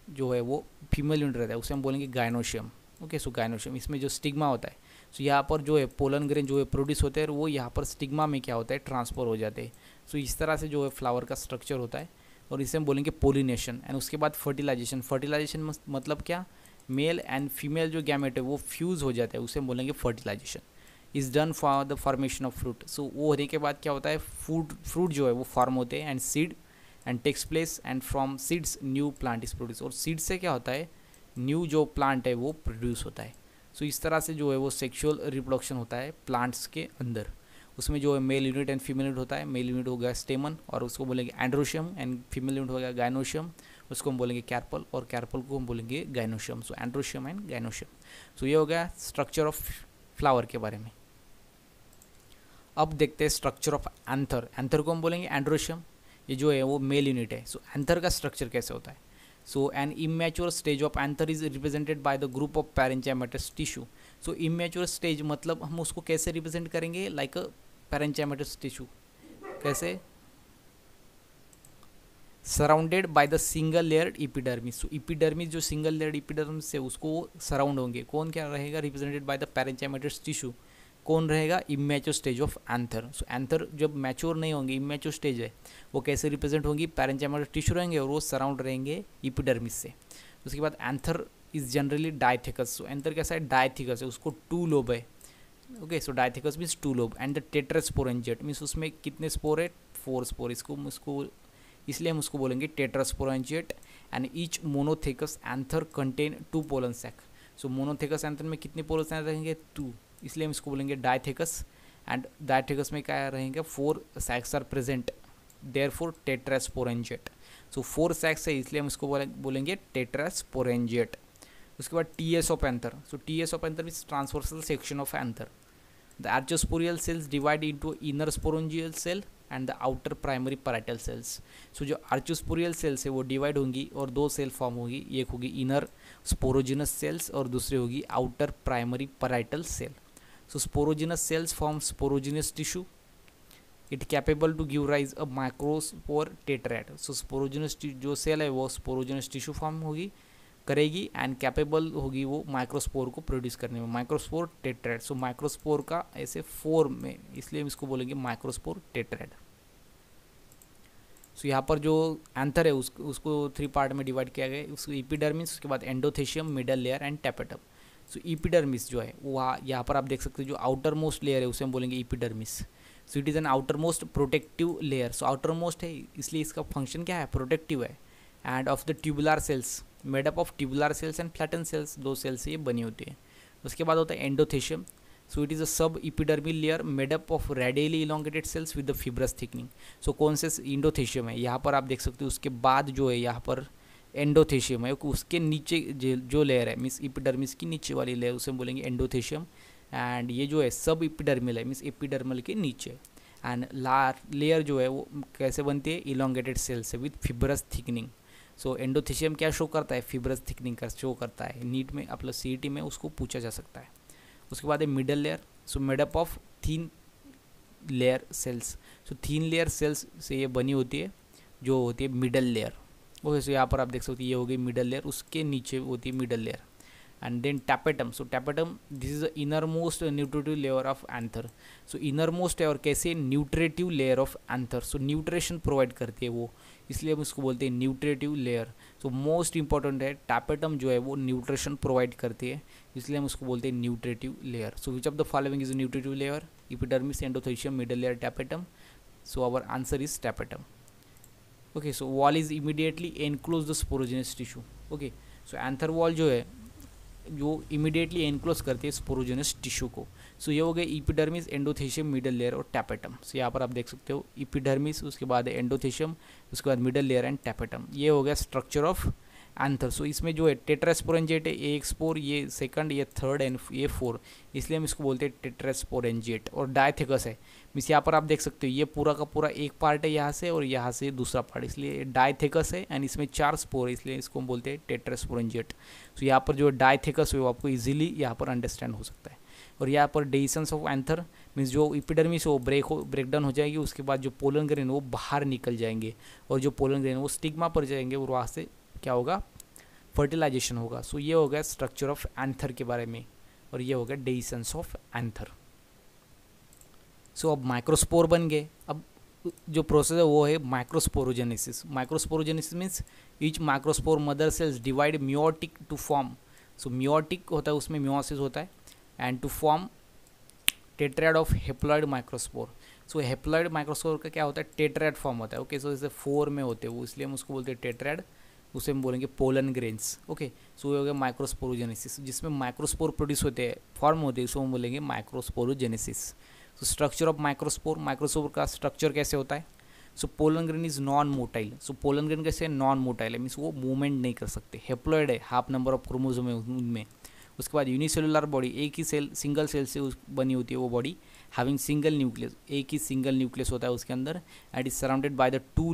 [SPEAKER 1] जो है वो फीमेल यूनिट रहता है, उसे हम बोलेंगे गाइनोशियम, ओके। सो गाइनोशियम, इसमें जो स्टिग्मा होता है, सो यहाँ पर जो है पोलन ग्रेन जो है प्रोड्यूस होते हैं, वो यहाँ पर स्टिग्मा में क्या होता है, ट्रांसफर हो जाते हैं। सो इस तरह से जो है फ्लावर का स्ट्रक्चर होता है, और इसे हम बोलेंगे पोलिनेशन। एंड उसके बाद फर्टिलाइजेशन। फर्टिलाइजेशन मतलब क्या, मेल एंड फीमेल जो गैमेट है वो फ्यूज़ हो जाता है, उसे हम बोलेंगे fertilisation. Is done for the formation of fruit. So वो होने के बाद क्या होता है, फ्रूट जो है वो फॉर्म होते हैं, and seed and takes place, and from seeds new plant is produce. और सीड से क्या होता है, न्यू जो प्लांट है वो प्रोड्यूस होता है। सो इस तरह से जो है वो सेक्सुअल रिप्रोडक्शन होता है प्लांट्स के अंदर। उसमें जो है male unit and female unit होता है। मेल यूनिट हो गया स्टेमन और उसको बोलेंगे एंड्रोशियम, एंड फीमेल यूनिट हो गया गाइनोशियम, उसको हम बोलेंगे कैरपल, और कैरपल को हम बोलेंगे gynoecium. So androecium and gynoecium. So ये हो गया स्ट्रक्चर ऑफ फ्लावर के बारे में। अब देखते हैं स्ट्रक्चर ऑफ एंथर। एंथर को हम बोलेंगे एंड्रोशियम, ये जो है वो मेल यूनिट है। सो एंथर का स्ट्रक्चर कैसे होता है? So an immature stage of anther is represented by the group of parenchymatous tissue. So immature stage मतलब हम उसको कैसे रिप्रेजेंट करेंगे? Like a parenchymatous tissue. कैसे? Surrounded by the single layered epidermis. So epidermis जो सिंगल लेयर्ड इपिडर्मिस है उसको surround होंगे। कौन क्या रहेगा? Represented by the parenchymatous tissue. कौन रहेगा? Immature stage of anther. So anther जब मैच्योर नहीं होंगे, इमेच्योर स्टेज है, वो कैसे रिप्रेजेंट होंगी? पैरेंचाइमेटस टिश्यू रहेंगे और वो सराउंड रहेंगे इपिडर्मिस से। उसके बाद anther is generally dithecous. So anther कैसा है? डायथिकस है, उसको 2 लोब है। Okay, so dithecous means 2 lobe and the tetrasporangiate means उसमें कितने स्पोर है? 4 स्पोर। इसको इसलिए हम उसको बोलेंगे tetrasporangiate. And each monothecous anther contain 2 pollen sac. So monothecous anther में कितने पोलन सैक रहेंगे? 2, इसलिए हम इसको बोलेंगे डायथेकस। एंड डायथेकस में क्या रहेंगे? 4 sacs are present, therefore tetrasporangiate. So 4 sacs है, इसलिए हम इसको बोलेंगे टेट्रास्पोरेंजिएट। उसके बाद TS of anther. So TS of anther means transversal section of anther. The archesporial cells divide into inner sporangial cell and the outer primary parietal cells. So जो archesporial sales है वो डिवाइड होंगी और 2 cell form होगी। एक होगी inner sporogenous sales और दूसरी होगी outer primary parietal cell. So sporogenous cells form sporogenous tissue. It capable to give rise a microspore tetrad. So sporogenous जो सेल है वो sporogenous tissue फॉर्म होगी करेगी एंड कैपेबल होगी वो माइक्रोस्पोर को प्रोड्यूस करने में। माइक्रोस्पोर टेट्रैड। सो माइक्रोस्पोर का ऐसे 4 में, इसलिए हम इसको बोलेंगे माइक्रोस्पोर टेट्रैड। सो यहाँ पर जो एंथर है उसको 3 पार्ट में डिवाइड किया गया है। उसको एपिडर्मिस, उसके बाद endothecium, middle layer and tapetum. So epidermis जो है वहाँ यहाँ पर आप देख सकते हो जो आउटर मोस्ट लेयर है उसे हम बोलेंगे epidermis. So it is an outer most protective layer. So outer most है इसलिए इसका फंक्शन क्या है? प्रोटेक्टिव है। And of the tubular cells, made up of tubular cells and flatten cells, 2 cells से ये बनी होती है। उसके बाद होता है endothecium. So it is a sub epidermal layer made up of radially elongated cells with the fibrous thickening. So कौन से? एंडोथेशियम है। यहाँ पर आप देख सकते हो उसके बाद जो है यहाँ पर एंडोथेशियम है, उसके नीचे जो लेयर है मीन्स एपिडर्मिस की नीचे वाली लेयर उसे हम बोलेंगे एंडोथेशियम। एंड ये जो है सब एपिडर्मिल है मीन्स एपिडर्मल के नीचे। एंड लेयर जो है वो कैसे बनती है? इलोंगेटेड सेल से with fibrous thickening. So endothecium क्या शो करता है? फिब्रस थिकनिंग का शो करता है। नीट में मतलब सीईटी में उसको पूछा जा सकता है। उसके बाद है middle layer. So made up of thin layer cells. So thin layer cells से ये बनी होती है जो होती है मिडल लेयर। ओके, सो यहाँ पर आप देख सकते हो ये हो गई मिडल लेयर, उसके नीचे होती है middle layer. And then tapetum. So tapetum this is the innermost nutritive layer of anther. So innermost है और कैसे? Nutritive layer of anther. So nutrition provide करती है वो, इसलिए हम उसको बोलते हैं nutritive layer. So most important है टैपेटम जो है वो न्यूट्रिशन प्रोवाइड करती है, इसलिए हम उसको बोलते हैं nutritive layer. So which of the following is nutritive layer? Epidermis, endothecium, middle layer, tapetum. So our answer is tapetum. Okay, so wall is immediately enclose the sporogenous tissue. Okay, so anther wall जो है जो immediately enclose करती है sporogenous tissue को। सो ये हो गए epidermis, endothecium, middle layer और टैपेटम। सो यहाँ पर आप देख सकते हो एपिडर्मिस, उसके बाद एंडोथेशियम, उसके बाद मिडल लेयर एंड टैपेटम। ये हो गया स्ट्रक्चर ऑफ एंथर। सो इसमें जो है टेट्रास्पोरेंजिएट है, एक स्पोर, ये सेकंड, ये थर्ड एंड ये 4, इसलिए हम इसको बोलते हैं टेट्रास्पोरेंजिएट। और डायथेकस है मीन्स यहाँ पर आप देख सकते हो ये पूरा का पूरा एक पार्ट है यहाँ से और यहाँ से दूसरा पार्ट, इसलिए डायथेकस है। एंड इसमें 4 स्पोर है, इसलिए इसको हम बोलते हैं टेट्रास्पोरेंजिएट। सो यहाँ पर जो डायथेकस है वो आपको इजीली यहाँ पर अंडरस्टैंड हो सकता है। और यहाँ पर डेइसेंस ऑफ एंथर मीन्स जो एपिडर्मिस वो ब्रेक डाउन हो जाएगी, उसके बाद जो पोलन ग्रेन वो बाहर निकल जाएंगे और जो पोलन ग्रेन वो स्टिग्मा पर जाएंगे और वहाँ से क्या होगा? फर्टिलाइजेशन होगा। सो ये हो गया स्ट्रक्चर ऑफ एंथर के बारे में और ये हो गया डेइसेंस ऑफ एंथर। सो अब माइक्रोस्पोर बन गए। अब जो प्रोसेस है वो है microsporogenesis. Microsporogenesis means each microspore mother cells divide meiotic to form. So meiotic होता है, उसमें मियोसिस होता है and to form tetrad of haploid microspore. So haploid microspore का क्या होता है? टेट्राड फॉर्म होता है। ओके, सो जैसे 4 में होते हैं वो, इसलिए हम उसको बोलते हैं टेट्राड। उसे हम बोलेंगे पोलन ग्रेन्स। ओके, सो ये हो गया माइक्रोस्पोरोजेनेसिस, जिसमें माइक्रोस्पोर प्रोड्यूस होते हैं, फॉर्म होते हैं, उसको हम बोलेंगे माइक्रोस्पोरोजेनेसिस। तो स्ट्रक्चर ऑफ माइक्रोस्पोर, माइक्रोस्पोर का स्ट्रक्चर कैसे होता है? So pollen grain is non motile. So pollen grain कैसे नॉन मोटाइल है, मीन्स वो मूवमेंट नहीं कर सकते, हेप्लॉइड है, हाफ नंबर ऑफ क्रोमोसोम है उनमें। उसके बाद यूनिसेलुलर बॉडी, एक ही सेल, सिंगल सेल से बनी होती है वो बॉडी, हैविंग सिंगल न्यूक्लियस, एक ही सिंगल न्यूक्लियस होता है उसके अंदर, and is surrounded by the two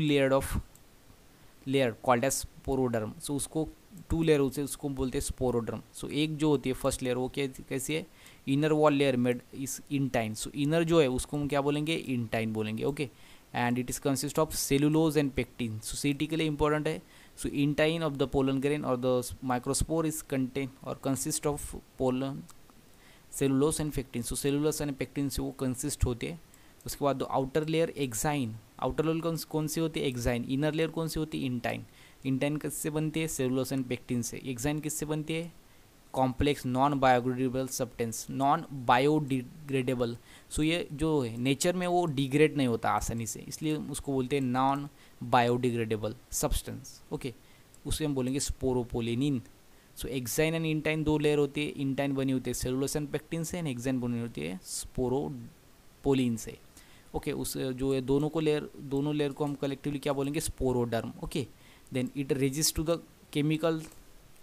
[SPEAKER 1] layer called as sporoderm. So उसको टू लेयर होते हैं, उसको बोलते हैं स्पोरोडर्म। सो एक जो होती है फर्स्ट लेयर वो कैसी है, inner wall layer made is intine. So inner जो है उसको हम क्या बोलेंगे, इंटाइन बोलेंगे। Okay, and it is consist of cellulose and pectin. So CT के लिए इंपॉर्टेंट है। So intine of the pollen grain और द माइक्रोस्पोर इज कंटेन और consist of pollen cellulose and pectin. So cellulose and pectin से वो consist होते हैं। उसके बाद outer layer exine, outer layer कौन सी होती है, एक्साइन। इनर लेयर कौन सी होती है, इंटाइन। इंटाइन किससे बनती है, सेलुलोज एंड पेक्टिन से। एक्साइन किससे बनती है, complex non biodegradable substance, non biodegradable. So ये जो है नेचर में वो डिग्रेड नहीं होता आसानी से, इसलिए उसको बोलते हैं नॉन बायोडिग्रेडेबल सब्सटेंस। ओके, उसे हम बोलेंगे sporopollenin. So exine and intine दो लेयर होती है, इंटाइन बनी होती है सेलुलोज एंड पेक्टिन से, एंड एक्साइन बनी होती है स्पोरोपोलिन से। ओके, उस जो है दोनों लेयर को हम कलेक्टिवली क्या बोलेंगे, sporoderm. Okay, then it resist to the chemical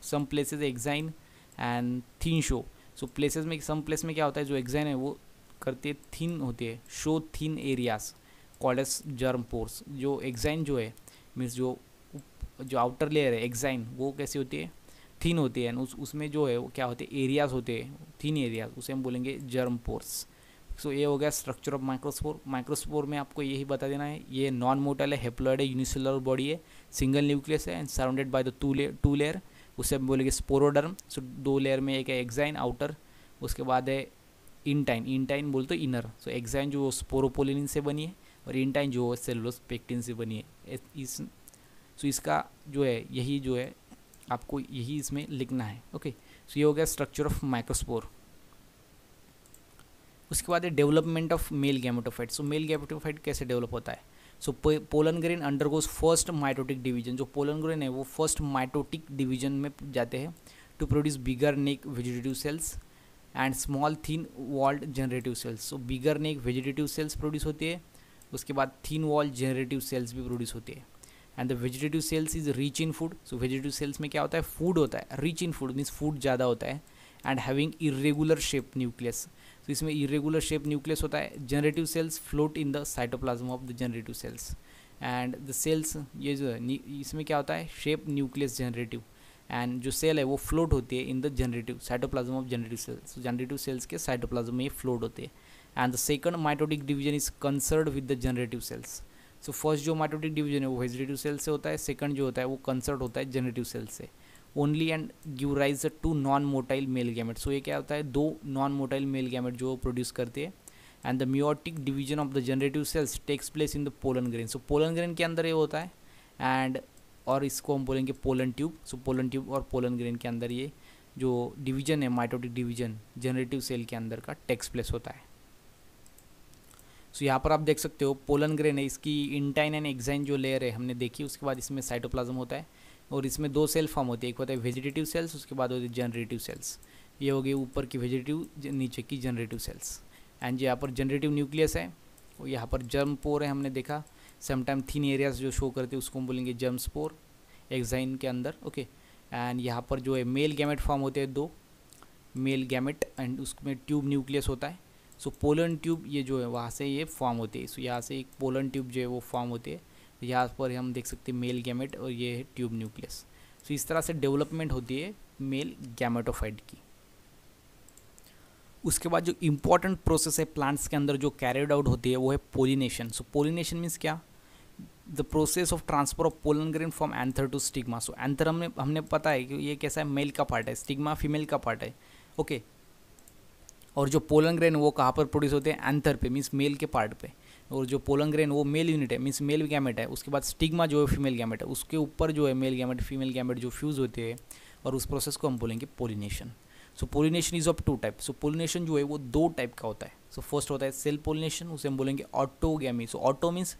[SPEAKER 1] some places exine and thin show. So places में, सम प्लेस में क्या होता है, जो एक्साइन है वो करते थिन होती है, so thin areas called as germ pores. जो एक्साइन जो है मीन्स जो आउटर लेयर है एक्साइन, वो कैसी होती है, थिन होती है, उसमें जो है वो क्या होते हैं, एरियाज होते हैं, थिन एरियाज, उसे हम बोलेंगे जर्म पोर्स। सो ये हो गया स्ट्रक्चर ऑफ माइक्रोस्पोर। माइक्रोस्पोर में आपको यही बता देना है, ये नॉन मोटाइल है, हेप्लॉइड है, यूनिसेलुलर बॉडी है, सिंगल न्यूक्लियस है, and surrounded by the two layer, उसे हम बोलेंगे स्पोरोडर्म। सो दो लेयर में एक है एक्साइन आउटर, उसके बाद है इंटाइन बोलते इनर। सो एक्साइन जो स्पोरोपोलिन से बनी है और इंटाइन जो सेलुलोज पेक्टिन से बनी है। सो इसका जो है यही जो है आपको यही इसमें लिखना है। ओके, सो ये हो गया स्ट्रक्चर ऑफ माइक्रोस्पोर। उसके बाद है development of male gametophyte. So male gametophyte कैसे डेवलप होता है? So pollen grain undergoes first mitotic division. जो पोलन ग्रेन है वो फर्स्ट माइटोटिक डिवीजन में जाते हैं to produce bigger neck vegetative cells and small thin walled generative cells. So bigger neck vegetative cells produce होती है, उसके बाद थिन वॉल जनरेटिव सेल्स भी प्रोड्यूस होती है। And the vegetative cells is rich in food. So vegetative cells में क्या होता है, फूड होता है, rich in food means food ज़्यादा होता है, and having irregular shape nucleus. तो इसमें इरेगुलर शेप न्यूक्लियस होता है। Generative cells float in the cytoplasm of the generative cells and the cells, ये जो है इसमें क्या होता है, शेप न्यूक्लियस जनरेटिव, एंड जो सेल है वो फ्लोट होती है in the generative cytoplasm of generative cells. Generative cells के साइटोप्लाज्म में ये फ्लोट होते हैं। And the second mitotic division is concerned with the generative cells. So first जो माइटोटिक डिवीजन है वो वेजिटेटिव सेल से होता है, सेकंड जो होता है वो कंसर्ड होता है जनरेटिव सेल से only, and give rise to non motile male gamete. So ये क्या होता है, दो नॉन मोटाइल मेल गैमेट जो प्रोड्यूस करते हैं। And the meiotic division of the generative cells takes place in the pollen grain. So pollen grain के अंदर ये होता है, एंड और इसको हम बोलेंगे pollen tube. So pollen tube और पोलन ग्रेन के अंदर ये जो डिवीजन है, माइटोटिक डिवीजन जनरेटिव सेल के अंदर का टेक्स प्लेस होता है। सो यहाँ पर आप देख सकते हो पोलन ग्रेन है, इसकी इंटाइन एंड एक्साइन जो लेयर है हमने देखी, उसके बाद इसमें साइटोप्लाज्म होता है और इसमें दो सेल फॉर्म होती है, एक होता है वेजिटेटिव सेल्स, उसके बाद होती है जनरेटिव सेल्स। ये हो गई ऊपर की वेजिटेटिव, नीचे की जनरेटिव सेल्स। एंड यहाँ पर जनरेटिव न्यूक्लियस है, और यहाँ पर जर्म पोर है, हमने देखा समटाइम थिन एरियाज जो शो करते हैं उसको हम बोलेंगे जर्म स्पोर एक्साइन के अंदर। ओके, एंड यहाँ पर जो है मेल गैमेट फॉर्म होते हैं, दो मेल गैमेट, एंड उसमें ट्यूब न्यूक्लियस होता है। सो पोलन ट्यूब ये जो है वहाँ से ये फॉर्म होती है। सो यहाँ से एक पोलन ट्यूब जो है वो फॉर्म होती है, यहाँ पर हम देख सकते हैं मेल गैमेट और ये है ट्यूब न्यूक्लियस। सो इस तरह से डेवलपमेंट होती है मेल गैमेटोफाइट की। उसके बाद जो इम्पॉर्टेंट प्रोसेस है प्लांट्स के अंदर जो कैरिड आउट होती है वो है पोलिनेशन। सो पोलिनेशन मीन्स क्या, the process of transfer of pollen grain from anther to stigma. So anther हमने पता है कि ये कैसा है, मेल का पार्ट है, स्टिग्मा फीमेल का पार्ट है। ओके, और जो पोलन ग्रेन वो कहाँ पर प्रोड्यूस होते हैं, एंथर पे मीन्स मेल के पार्ट पे, और जो पोलन ग्रेन वो मेल यूनिट है मीन्स मेल गैमेट है। उसके बाद स्टिग्मा जो है फीमेल गैमेट है, उसके ऊपर जो है मेल गैमेट फीमेल गैमेट जो फ्यूज़ होते हैं, और उस प्रोसेस को हम बोलेंगे pollination. So pollination is of two type. So pollination जो है वो दो टाइप का होता है। सो फर्स्ट होता है सेल पोलिनेशन, उसे हम बोलेंगे ऑटोगैमी। सो ऑटो मीन्स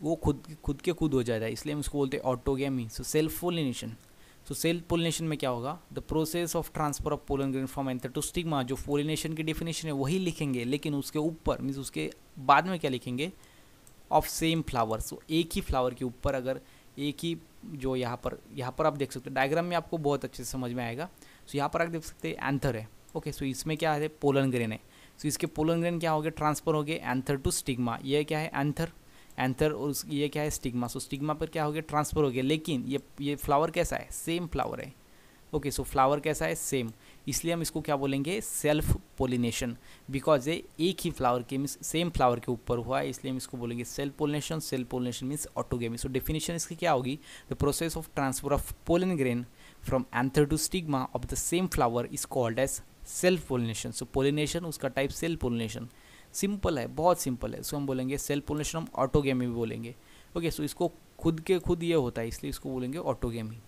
[SPEAKER 1] वो खुद के खुद हो जाता है, इसलिए हम उसको बोलते हैं autogamy. So self pollination, so self pollination में क्या होगा, the process of transfer of pollen grain from anther to stigma. जो पोलिनेशन की डेफिनेशन है वही लिखेंगे, लेकिन उसके ऊपर मीन्स उसके बाद में क्या लिखेंगे, ऑफ सेम फ्लावर। सो एक ही फ्लावर के ऊपर अगर एक ही, जो यहाँ पर आप देख सकते हो डायग्राम में, आपको बहुत अच्छे से समझ में आएगा। सो यहाँ पर आप देख सकते हैं एंथर है, ओके। सो इसमें क्या है, पोलन ग्रेन है। सो इसके पोलन ग्रेन क्या हो गए, ट्रांसफर हो गए एंथर टू स्टिग्मा। ये क्या है, एंथर और ये क्या है, स्टिग्मा। सो स्टिग्मा पर क्या हो गया, ट्रांसफर हो गया। लेकिन ये फ्लावर कैसा है, सेम फ्लावर है, ओके। सो फ्लावर कैसा है, सेम, इसलिए हम इसको क्या बोलेंगे, सेल्फ पोलिनेशन। बिकॉज ये एक ही फ्लावर के मीन्स सेम फ्लावर के ऊपर हुआ है, इसलिए हम इसको बोलेंगे self pollination. Self pollination means autogamy. So definition इसकी क्या होगी, the process of transfer of pollen grain from anther to stigma of the same flower is called as self pollination. So pollination उसका टाइप सेल्फ पोलिनेशन। सिंपल है, बहुत simple है। सो हम बोलेंगे self pollination, हम ऑटोगेमी भी बोलेंगे, ओके। सो इसको खुद के खुद ये होता है, इसलिए इसको बोलेंगे ऑटोगेमी।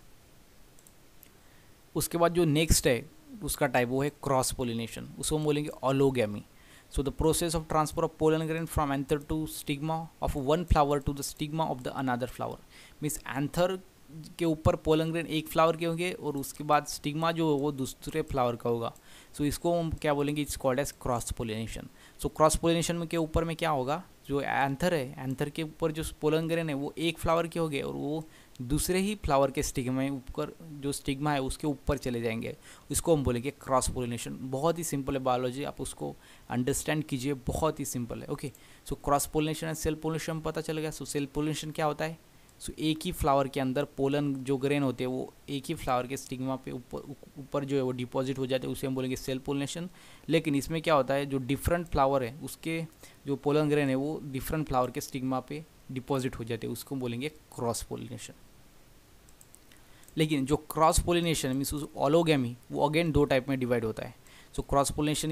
[SPEAKER 1] उसके बाद जो नेक्स्ट है उसका टाइप वो है क्रॉस पोलिनेशन, उसको हम बोलेंगे allogamy. So the process of transfer of pollen grain from anther to stigma of one flower to the stigma of the another flower. Means anther के ऊपर पोलन ग्रेन एक फ्लावर के होंगे और उसके बाद स्टिग्मा जो है वो दूसरे फ्लावर का होगा। सो इसको हम क्या बोलेंगे, it's called as cross pollination. So cross pollination में के ऊपर में क्या होगा, जो एंथर है, एंथर के ऊपर जो पोलन ग्रेन है वो एक फ्लावर के होंगे और वो दूसरे ही फ्लावर के स्टिग्मा ऊपर, जो स्टिग्मा है उसके ऊपर चले जाएंगे, इसको हम बोलेंगे क्रॉस पोलिनेशन। बहुत ही सिंपल है बायोलॉजी, आप उसको अंडरस्टैंड कीजिए, बहुत ही सिंपल है, okay. So cross pollination and self pollination पता चल गया। सो सेल्फ पोलिनेशन क्या होता है, सो एक ही फ्लावर के अंदर पोलन जो ग्रेन होते हैं वो एक ही फ्लावर के स्टिग्मा पे ऊपर जो है वो डिपॉजिट हो जाते हैं, उसे हम बोलेंगे सेल्फ पोलिनेशन। लेकिन इसमें क्या होता है, जो डिफरेंट फ्लावर है उसके जो पोलन ग्रेन है वो डिफरेंट फ्लावर के स्टिग्मा पे डिपॉजिट हो जाते हैं, उसको बोलेंगे क्रॉस पोलिनेशन। लेकिन जो क्रॉस पोलिनेशन मीन्स ऑलोगेमी, वो अगेन दो टाइप में डिवाइड होता है। So cross pollination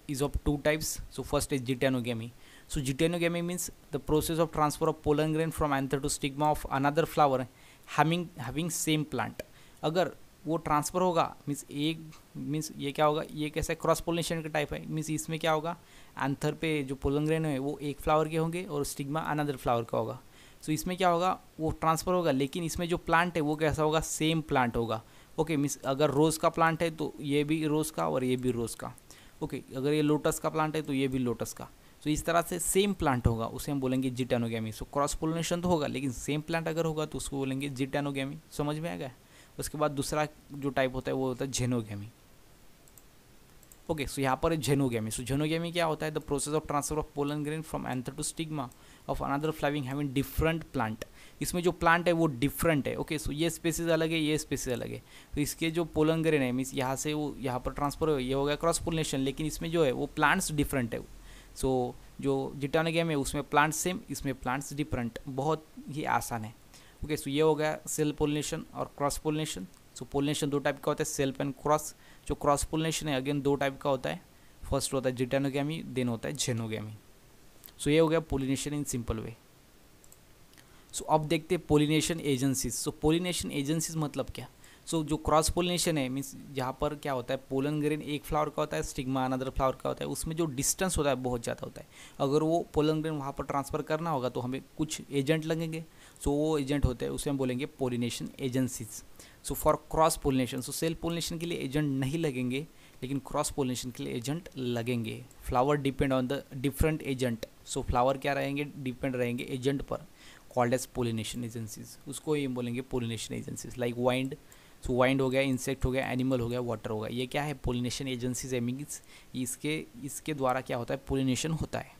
[SPEAKER 1] is of two types. So first is geitonogamy. So geitonogamy means the process of transfer of pollen grain from anther to stigma of another flower having same plant। अगर वो transfer होगा means ये क्या होगा, ये कैसा cross pollination का type है। मीन्स इसमें क्या होगा, एंथर पे जो पोलन ग्रेन है वो एक फ्लावर के होंगे और स्टिग्मा अनदर फ्लावर का होगा। सो इसमें क्या होगा, वो ट्रांसफ़र होगा, लेकिन इसमें जो प्लांट है वो कैसा होगा, सेम प्लांट होगा, ओके। मीन्स अगर रोज़ का प्लांट है तो ये भी रोज़ का और ये भी रोज़ का, ओके। अगर ये लोटस का प्लांट है तो ये भी लोटस का। तो इस तरह से सेम प्लांट होगा, उसे हम बोलेंगे जिटेनोगेमी। सो क्रॉस पोलिनेशन तो होगा, लेकिन सेम प्लांट अगर होगा तो उसको बोलेंगे जिटेनोगेमी। समझ में आ गया। उसके बाद दूसरा जो टाइप होता है वो होता है जेनोगेमी, ओके। सो यहाँ पर जेनोगेमी। सो जेनोगेमी क्या होता है, the process of transfer of pollen grain from anther to stigma of another flower having different plant. इसमें जो प्लांट है वो डिफरेंट है, ओके। सो ये स्पेसीज अलग है, ये स्पेसीज अलग है। तो इसके जो पोलन ग्रेन है मीन्स यहाँ से वो यहाँ पर ट्रांसफर हो, ये हो गया क्रॉस पोलिनेशन, लेकिन इसमें जो है वो प्लांट्स डिफरेंट है। सो जो जिटेनोगेमी है उसमें प्लांट्स सेम, इसमें प्लांट्स डिफरेंट, बहुत ही आसान है, ओके। सो ये हो गया सेल्फ पोलिनेशन और क्रॉस पोलिनेशन। सो पोलिनेशन दो टाइप का होता है, सेल्फ एंड क्रॉस। जो क्रॉस पोलिनेशन है अगेन दो टाइप का होता है, फर्स्ट होता है जिटेनोगेमी, देन होता है जेनोगेमी। सो ये हो गया पोलिनेशन इन सिंपल वे। सो अब देखते हैं पोलिनेशन एजेंसीज। सो पोलिनेशन एजेंसीज मतलब क्या। सो जो क्रॉस पोलिनेशन है मीन्स जहाँ पर क्या होता है, पोलन ग्रेन एक फ्लावर का होता है, स्टिग्मा अनदर फ्लावर का होता है, उसमें जो डिस्टेंस होता है बहुत ज़्यादा होता है। अगर वो पोलन ग्रेन वहाँ पर ट्रांसफ़र करना होगा तो हमें कुछ एजेंट लगेंगे। सो वो एजेंट होते हैं, उसे हम बोलेंगे pollination agencies. So for cross pollination, so self pollination के लिए एजेंट नहीं लगेंगे, लेकिन क्रॉस पोलिनेशन के लिए एजेंट लगेंगे। Flower depend on the different agent. So flower क्या रहेंगे, डिपेंड रहेंगे एजेंट पर, कॉल्ड एज पोलिनेशन एजेंसीज। उसको ही हम बोलेंगे पोलिनेशन एजेंसीज। लाइक वाइंड, सो वाइंड हो गया, इंसेक्ट हो गया, एनिमल हो गया, वाटर हो गया, ये क्या है, पोलिनेशन एजेंसीज है। मीन्स इसके द्वारा क्या होता है, पोलिनेशन होता है।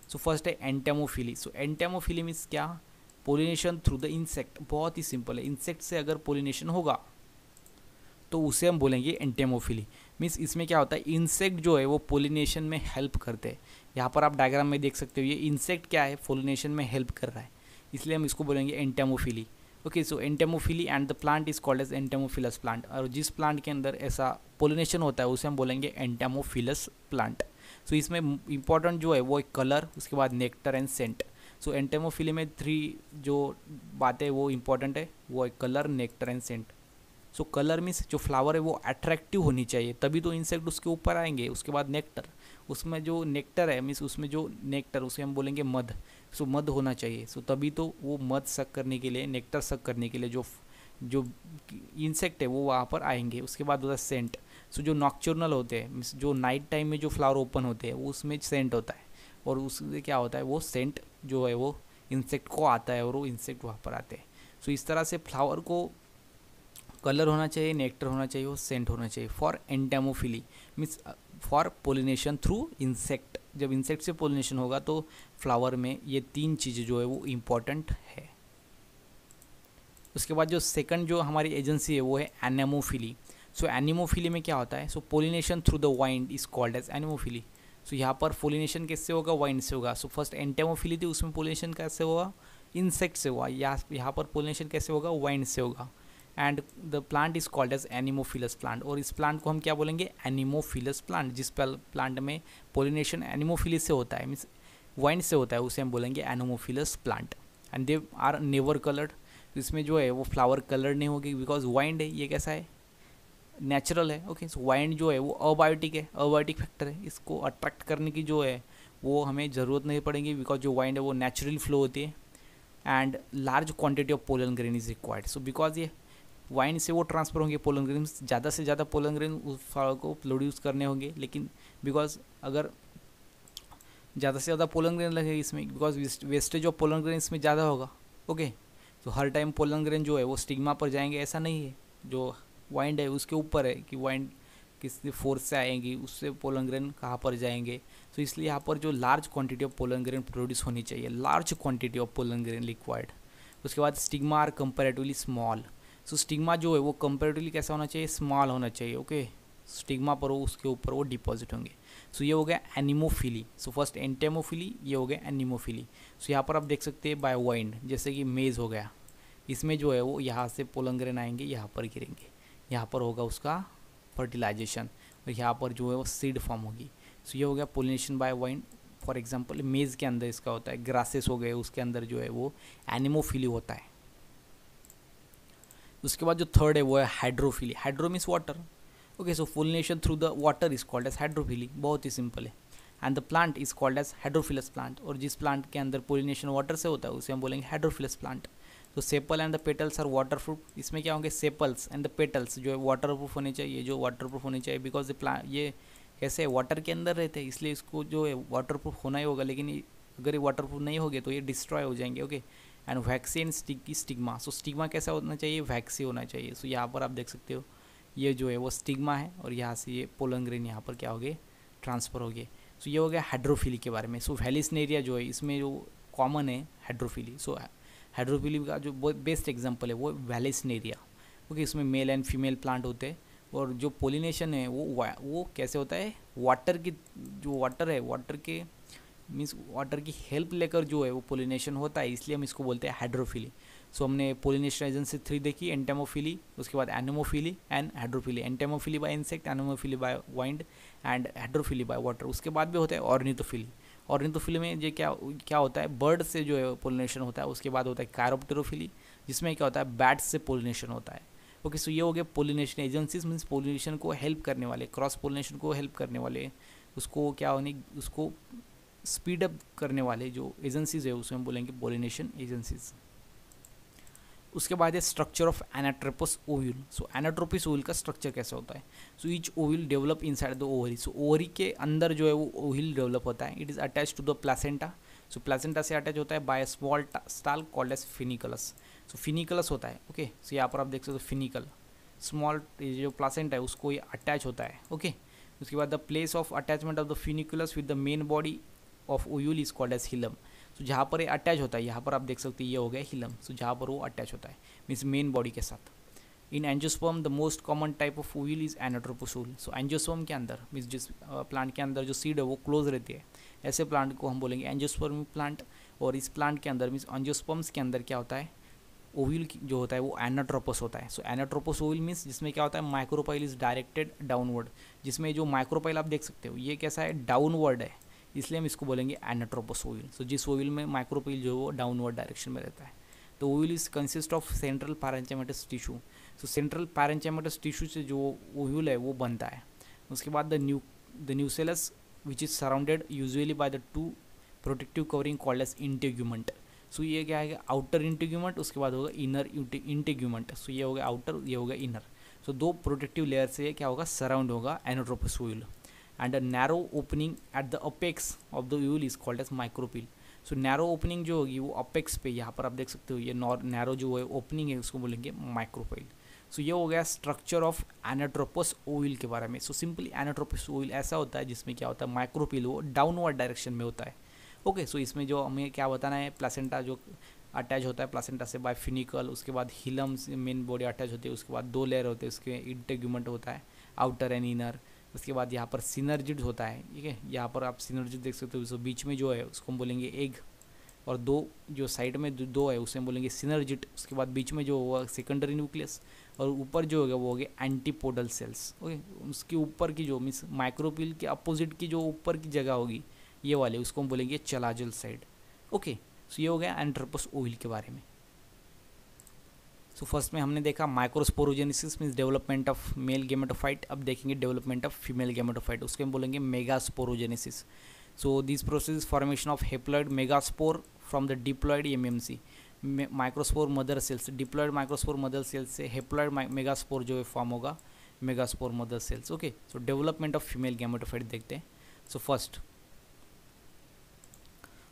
[SPEAKER 1] सो फर्स्ट है एंटेमोफिली। सो एंटेमोफिली मीन्स क्या, पोलिनेशन थ्रू द इंसेक्ट। बहुत ही सिंपल है, इंसेक्ट से अगर पोलिनेशन होगा तो उसे हम बोलेंगे एंटेमोफिली। मीन्स इसमें क्या होता है, इंसेक्ट जो है वो पोलिनेशन में हेल्प करते हैं। यहाँ पर आप डायग्राम में देख सकते हो, ये इंसेक्ट क्या है, पोलिनेशन में हेल्प कर रहा है, इसलिए हम इसको बोलेंगे entomophily, okay. So entomophily and the plant is called as entomophilous plant. और जिस प्लांट के अंदर ऐसा पोलिनेशन होता है उसे हम बोलेंगे एंटेमोफिलस प्लांट। सो इसमें इंपॉर्टेंट जो है वो कलर, उसके बाद nectar and scent. So entomophily में 3 जो बातें वो इंपॉर्टेंट है, वो है colour, nectar and scent. So colour means जो फ्लावर है वो अट्रैक्टिव होनी चाहिए, तभी तो इंसेक्ट उसके ऊपर आएंगे। उसके बाद नेक्टर, उसमें जो नेक्टर है मीन्स उसमें जो नेक्टर, उसे हम बोलेंगे मध। सो मध होना चाहिए, सो तभी तो वो मध सक करने के लिए, नेक्टर सक करने के लिए जो जो इंसेक्ट है वो वहाँ पर आएंगे। उसके बाद होता है सेंट। सो जो नॉक्चुरनल होते हैं मीन्स जो नाइट टाइम में जो फ्लावर ओपन होते हैं वो उसमें सेंट होता है, और उससे क्या होता है वो सेंट जो है वो इंसेक्ट को आता है और वो इंसेक्ट वहाँ पर आते हैं। सो इस तरह से फ्लावर को कलर होना चाहिए, नेक्टर होना चाहिए और सेंट होना चाहिए for entomophily means for pollination through insect. जब इंसेक्ट से पोलिनेशन होगा तो फ्लावर में ये तीन चीज़ें जो है वो इम्पॉर्टेंट है। उसके बाद जो सेकंड जो हमारी एजेंसी है वो है एनेमोफिली। सो एनिमोफिली में क्या होता है, so pollination through the wind is called as anemophily. So यहाँ पर पोलिनेशन कैसे होगा, वाइंड से होगा। सो फर्स्ट एंटेमोफिली थी, उसमें पोलिनेशन कैसे होगा, इंसेक्ट से हुआ। यहाँ पर पोलिनेशन कैसे होगा, वाइंड से होगा। And the plant is called as anemophilous plant, और इस प्लांट को हम क्या बोलेंगे, एनिमोफिलस प्लांट। जिस प्लांट में पोलिनेशन एनिमोफिली से होता है मीन्स वाइंड से होता है, उसे हम बोलेंगे anemophilous plant. And they are never coloured, इसमें जो है वो फ्लावर कलर नहीं होगी, बिकॉज वाइंड है, ये कैसा है, नेचुरल है। ओके, सो वाइंड जो है वो अबायोटिक है, अबायोटिक फैक्टर है, इसको अट्रैक्ट करने की जो है वो हमें ज़रूरत नहीं पड़ेगी, बिकॉज जो वाइंड है वो नेचुरली फ्लो होती है। And large quantity of pollen grain is required, so because ये वाइन से वो ट्रांसफर होंगे पोलन ग्रेन, ज़्यादा से ज़्यादा पोलन ग्रेन उस फ्लावर को प्रोड्यूस करने होंगे। लेकिन बिकॉज अगर ज़्यादा से ज़्यादा पोलन ग्रेन लगेगी इसमें, because wastage of pollen grain इसमें ज़्यादा होगा। ओके, तो हर टाइम पोलन ग्रेन जो है वो स्टिग्मा पर जाएंगे ऐसा नहीं है। जो वाइंड है उसके ऊपर है कि वाइंड किस फोर्स से आएंगी, उससे पोलन ग्रेन कहाँ पर जाएंगे। तो इसलिए यहाँ पर जो large quantity of pollen grain produce होनी चाहिए, large quantity of pollen grain required. उसके बाद stigma are comparatively small. So stigma जो है वो कंपेरेटिवली कैसा होना चाहिए, स्मॉल होना चाहिए। ओके, स्टिग्मा पर वो उसके ऊपर वो डिपॉजिट होंगे। सो ये हो गया एनिमोफिली। सो फर्स्ट एंटेमोफिली, ये हो गया एनिमोफिली। सो यहाँ पर आप देख सकते हैं बाय वाइंड, जैसे कि मेज हो गया, इसमें जो है वो यहाँ से पोलन ग्रेन आएंगे, यहाँ पर गिरेंगे, यहाँ पर होगा उसका फर्टिलाइजेशन, और यहाँ पर जो है वो सीड फॉर्म होगी। सो ये हो गया pollination bye wind. For example मेज के अंदर इसका होता है, ग्रासेस हो गए उसके अंदर जो है वो एनिमोफिली होता है। उसके बाद जो थर्ड है वो है hydrophily. Hydro means water. Okay, so pollination through the water is called as hydrophily, बहुत ही सिंपल है। And the plant is called as hydrophilous plant, और जिस प्लांट के अंदर पोलिनेशन वाटर से होता है उसे हम बोलेंगे हाइड्रोफिलस प्लांट। तो sepal and the petals are waterproof, इसमें क्या होंगे, सेपल्स एंड द पेटल्स जो है वाटरप्रूफ होने चाहिए, जो वाटरप्रूफ होने चाहिए, बिकॉज ये कैसे वाटर के अंदर रहते हैं, इसलिए इसको जो है वाटरप्रूफ होना ही होगा। लेकिन अगर ये वाटरप्रूफ नहीं होगे तो ये डिस्ट्रॉय हो जाएंगे। Okay, and vaccine and stigma. So stigma कैसा होना चाहिए, वैक्सी होना चाहिए। सो यहाँ पर आप देख सकते हो ये जो है वो स्टिग्मा है, और यहाँ से ये पोलन ग्रेन यहाँ पर क्या हो गए, ट्रांसफ़र हो गए। सो ये हो गया हाइड्रोफिली के बारे में। सो वैलिस्नेरिया जो है इसमें जो कॉमन है हाइड्रोफिली। सो हाइड्रोफिली का जो बेस्ट एग्जांपल है वो वैलिस्नेरिया। ओके, इसमें मेल एंड फीमेल प्लांट होते हैं, और जो पोलिनेशन है वो कैसे होता है, वाटर की जो वाटर है, वाटर के मीन्स वाटर की हेल्प लेकर जो है वो पोलिनेशन होता है, इसलिए हम इसको बोलते हैं हाइड्रोफिली। सो हमने पोलिनेशन एजेंसी 3 देखी, एंटेमोफिली, उसके बाद anemophily and hydrophily. Entomophily by insect, anemophily by wind and hydrophily by water. उसके बाद भी होता है ऑर्निथोफिली। ऑर्निथोफिली में ये क्या होता है, बर्ड से जो है पोलिनेशन होता है। उसके बाद होता है कायरोप्टेरोफिली, जिसमें क्या होता है, बैट्स से पोलिनेशन होता है। ओके, सो ये हो गया पोलिनेशन एजेंसीज, मीन्स पोलिनेशन को हेल्प करने वाले, क्रॉस पोलिनेशन को हेल्प करने वाले, उसको क्या होने, उसको स्पीड अप करने वाले जो एजेंसीज है उसे हम बोलेंगे पोलिनेशन एजेंसीज। उसके बाद है structure of anatropous ovule. So anatropous ovule का स्ट्रक्चर कैसा होता है, so each ovule develop inside the ovary. So ovary के अंदर जो है वो ओव्यूल डेवलप होता है। It is attach to the placenta. So placenta से अटैच होता है by small stalk called as funiculus. So funiculus होता है। ओके, सो यहाँ पर आप देख सकते हो फिनिकल, स्मॉल जो प्लासेंटा है उसको ये अटैच होता है। ओके, उसके बाद the place of attachment of the funiculus with the main body of ovule is called as hilum. So जहाँ पर ये अटैच होता है, यहाँ पर आप देख सकते हैं ये हो गया हिलम। सो जहाँ पर वो अटैच होता है मीन्स मेन बॉडी के साथ। इन angiosperm the most common type of ovule is anatropous ovule. So angiosperm के अंदर मीन्स जिस प्लांट के अंदर जो सीड है वो क्लोज रहती है, ऐसे प्लांट को हम बोलेंगे एंजियोस्पर्म प्लांट। और इस प्लांट के अंदर मीन्स एंजियोस्पर्म्स के अंदर क्या होता है, ओव्यूल जो होता है वो एनाट्रोपस होता है। सो एनाट्रोपस ओव्यूल मीन्स जिसमें क्या होता है, माइक्रोपाइल इज डायरेक्टेड डाउनवर्ड। जिसमें जो माइक्रोपाइल आप देख सकते हो ये कैसा है, डाउनवर्ड है, इसलिए हम इसको बोलेंगे एनाट्रोपस ओव्यूल। सो जिस ओव्यूल में माइक्रोपाइल जो है वो डाउनवर्ड डायरेक्शन में रहता है। तो ovule is consist of central parenchymatous tissue. So central parenchymatous tissue से जो ओव्यूल है वो बनता है। उसके बाद the nucellus which is surrounded usually by the two protective covering called as integument. So ये क्या है, आउटर इंटेग्यूमेंट, उसके बाद होगा इनर इंटेग्यूमेंट। सो ये हो गया आउटर, ये हो गया इनर। सो दो प्रोटेक्टिव लेयर से क्या होगा, सराउंड होगा anatropous ovule. And a narrow opening at the apex of the ovule is called as micropyle. So narrow opening जो होगी वो अपेक्स पे, यहाँ पर आप देख सकते हो ये नैरो जो है ओपनिंग है उसको बोलेंगे माइक्रोपील। सो ये हो गया स्ट्रक्चर ऑफ एनाट्रोपस ओव्यूल के बारे में। सो सिंपली एनाट्रोपस ओव्यूल ऐसा होता है जिसमें क्या होता है, माइक्रोपील वो डाउनवर्ड डायरेक्शन में होता है। ओके, सो इसमें जो हमें क्या बताना है, प्लासेंटा जो अटैच होता है प्लासेंटा से बाय फिनिकल, उसके बाद हिलम से मेन बॉडी अटैच होती है, उसके बाद दो लेयर होते हैं, उसके इंटेग्यूमेंट होता है आउटर एंड इनर। उसके बाद यहाँ पर सिनर्जिड होता है, ठीक है, यहाँ पर आप सिनर्जिड देख सकते हो। तो बीच में जो है उसको हम बोलेंगे एग, और दो जो साइड में दो है उसे हम बोलेंगे सिनर्जिड। उसके बाद बीच में जो होगा सेकेंडरी न्यूक्लियस, और ऊपर जो होगा वो हो गया एंटीपोडल सेल्स। ओके, उसके ऊपर की जो मीन्स माइक्रोपील के अपोजिट की जो ऊपर की जगह होगी ये वाले, उसको हम बोलेंगे चलाजल साइड। ओके, सो ये हो गया एनाट्रोपस ओव्यूल के बारे में। सो फर्स्ट में हमने देखा microsporogenesis means development of mail gametophyte. अब देखेंगे डेवलपमेंट ऑफ फीमेल गेमेटोफाइट, उसको हम बोलेंगे megasporogenesis. So this process formation of haploid megaspore from the diploid MMC microspore mother sales. Diploid microspore mother sales से हेप्लॉइड मेगास्पोर जो है form होगा megaspore mother cells. Okay, so development of female gametophyte देखते हैं।